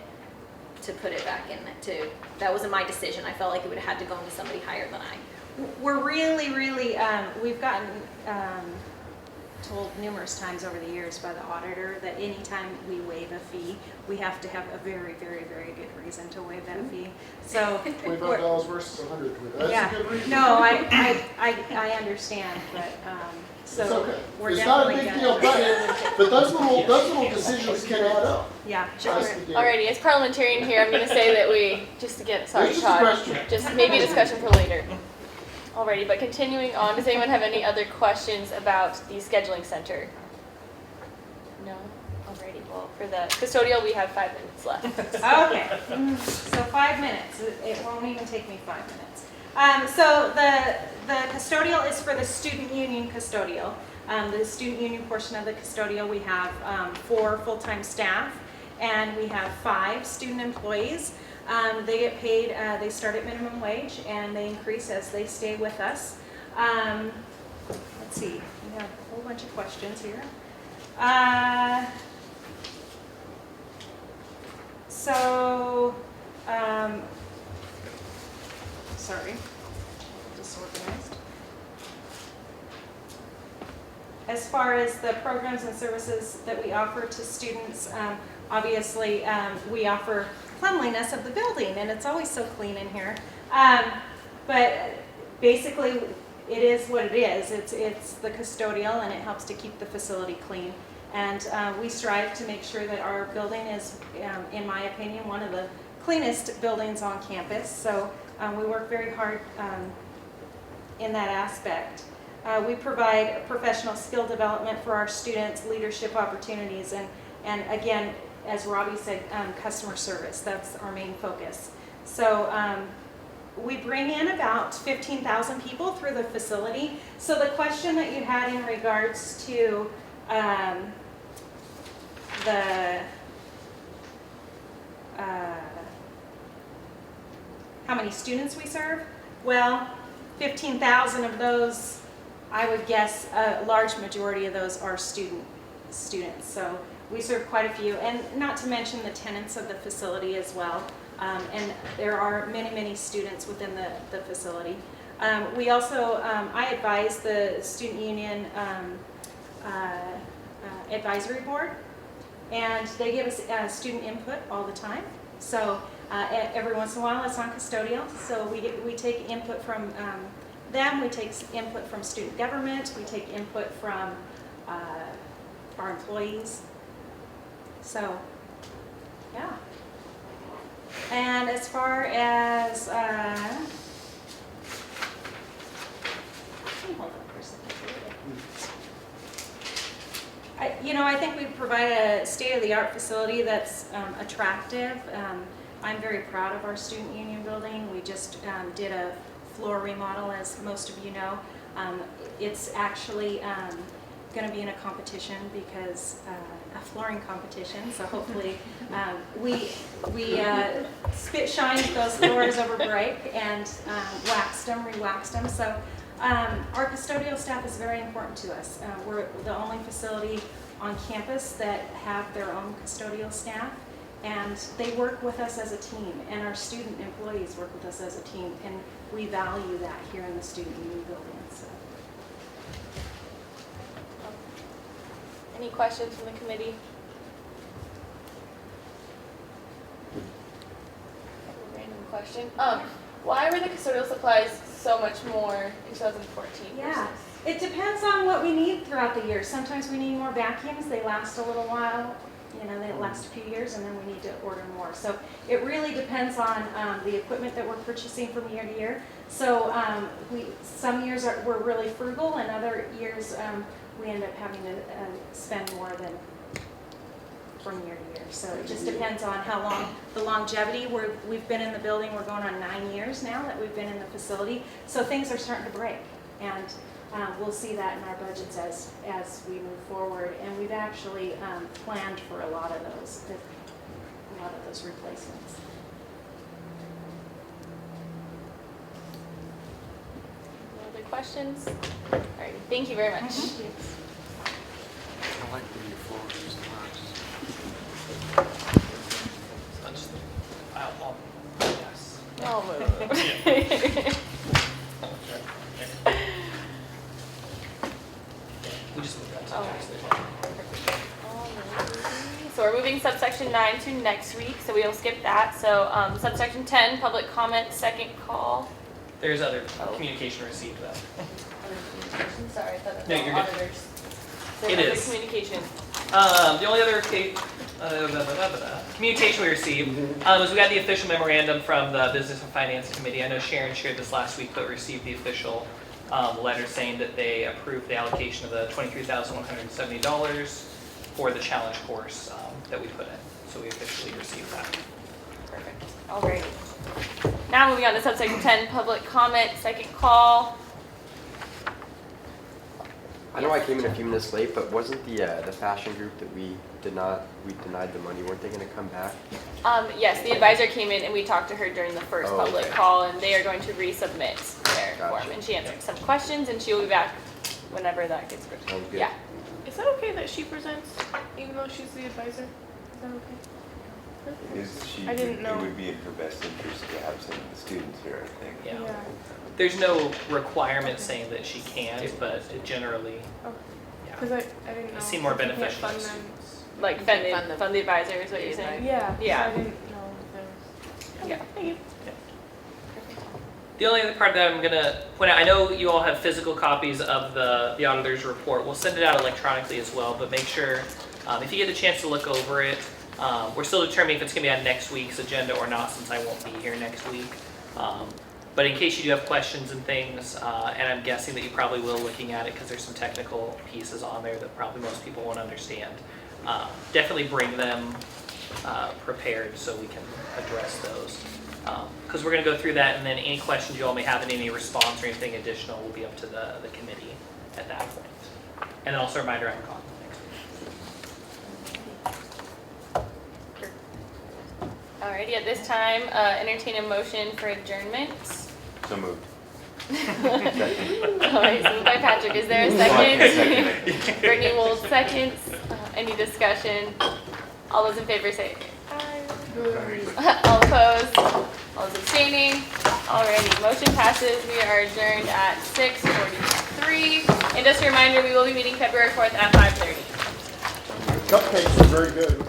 to put it back in, that wasn't my decision. I felt like it would have had to go into somebody higher than I. We're really, we've gotten told numerous times over the years by the auditor that anytime we waive a fee, we have to have a very, very, very good reason to waive that fee. So $25 versus $100. That's yeah, a good reason. no, I understand, but so It's okay. we're It's not a definitely big gonna- deal, but those little decisions can add up. Yeah, That's the deal. Alrighty, as parliamentarian here, I'm gonna say that we, just to get, sorry It's just a Todd, question. just maybe a discussion for later. Alrighty, but continuing on, does anyone have any other questions about the scheduling center? No? Alrighty, well, for the custodial, we have 5 minutes left. Okay, so 5 minutes. It won't even take me 5 minutes. So the custodial is for the student union custodial. The student union portion of the custodial, we have 4 full-time staff, and we have 5 student employees. They get paid, they start at minimum wage, and they increase as they stay with us. Let's see, we have a whole bunch of questions here. Sorry, disorganized. As far as the programs and services that we offer to students, obviously we offer cleanliness of the building, and it's always so clean in here. But basically, it is what it is. It's the custodial, and it helps to keep the facility clean. And we strive to make sure that our building is, in my opinion, one of the cleanest buildings on campus. So we work very hard in that aspect. We provide professional skill development for our students, leadership opportunities, and again, as Robbie said, customer service. That's our main focus. So we bring in about 15,000 people through the facility. So the question that you had in regards to how many students we serve, well, 15,000 of those, I would guess a large majority of those are students. So we serve quite a few, and not to mention the tenants of the facility as well. And there are many, many students within the facility. We also, I advise the Student Union Advisory Board, and they give us student input all the time. So every once in a while it's on custodial, so we take input from them, we take input from student government, we take input from our employees. So, yeah. And as far as, hold on for a second. I think we provide a state-of-the-art facility that's attractive. I'm very proud of our student union building. We just did a floor remodel, as most of you know. It's actually going to be in a competition because a flooring competition. So hopefully we shined those floors over break and waxed them, re-waxed them. So our custodial staff is very important to us. We're the only facility on campus that have their own custodial staff, and they work with us as a team, and our student employees work with us as a team, and we value that here in the student union building. So. Any questions from the committee? Random question. Why were the custodial supplies so much more in 2014? Yeah, it depends on what we need throughout the year. Sometimes we need more vacuums. They last a little while. They last a few years, and then we need to order more. So it really depends on the equipment that we're purchasing from year to year. So some years we're really frugal, and other years we end up having to spend more than from year to year. So it just depends on how long the longevity. We've been in the building. We're going on 9 years now that we've been in the facility. So things are starting to break, and we'll see that in our budgets as we move forward. And we've actually planned for a lot of those replacements. No other questions? All right, thank you very much. Thank you. I like the new floors. Yes. I'll move. We just moved that to Oh. next week. So we're moving subsection 9 to next week, so we'll skip that. So subsection 10, public comment, second call. There's other communication received though. Other communication, sorry, I thought that No, was you're all good. auditors. So It other is. communication. The only other communication we received was we got the official memorandum from the Business and Finance Committee. I know Sharon shared this last week, but received the official letter saying that they approved the allocation of the $23,170 for the challenge course that we put in. So we officially received that. Perfect. Alrighty. Now moving on to subsection 10, public comment, second call. I know I came in a few minutes late, but wasn't the fashion group that we denied the money, weren't they gonna come back? Yes, the advisor came in and we talked to her during the first Oh, public okay. call, and they are going to resubmit their form. Gotcha. And she answered some questions, and she will be back whenever that gets approved. Sounds good. Yeah. Is that okay that she presents, even though she's the advisor? Is that okay? I didn't know. It would be in her best interest to have some of the students here, I think. Yeah. There's no requirement saying that she can't, but it generally, Because I didn't know. I see more if you can't beneficial fund to them. Like fund the advisor is what you're saying? Yeah. Yeah. I didn't know if there was. Yeah. Thank you. the only other part that I'm gonna point out, I know you all have physical copies of the auditor's report. We'll send it out electronically as well, but make sure, if you get a chance to look over it, we're still determining if it's gonna be on next week's agenda or not, since I won't be here next week. But in case you do have questions and things, and I'm guessing that you probably will looking at it because there's some technical pieces on there that probably most people won't understand. Definitely bring them prepared so we can address those. Because we're going to go through that, and then any questions you all may have and any response or anything additional will be up to the committee at that point. And then also a reminder, I'm gone next week. Alrighty, at this time, entertain a motion for adjournment. So moved. All right, so moved by Patrick. Is there a second? Brittany Wold seconds. Any discussion? All those in favor say aye. All opposed? All those abstaining? Alrighty, motion passes. We are adjourned at 6:43. And just a reminder, we will be meeting February 4th at 5:30. Cupcakes are very good.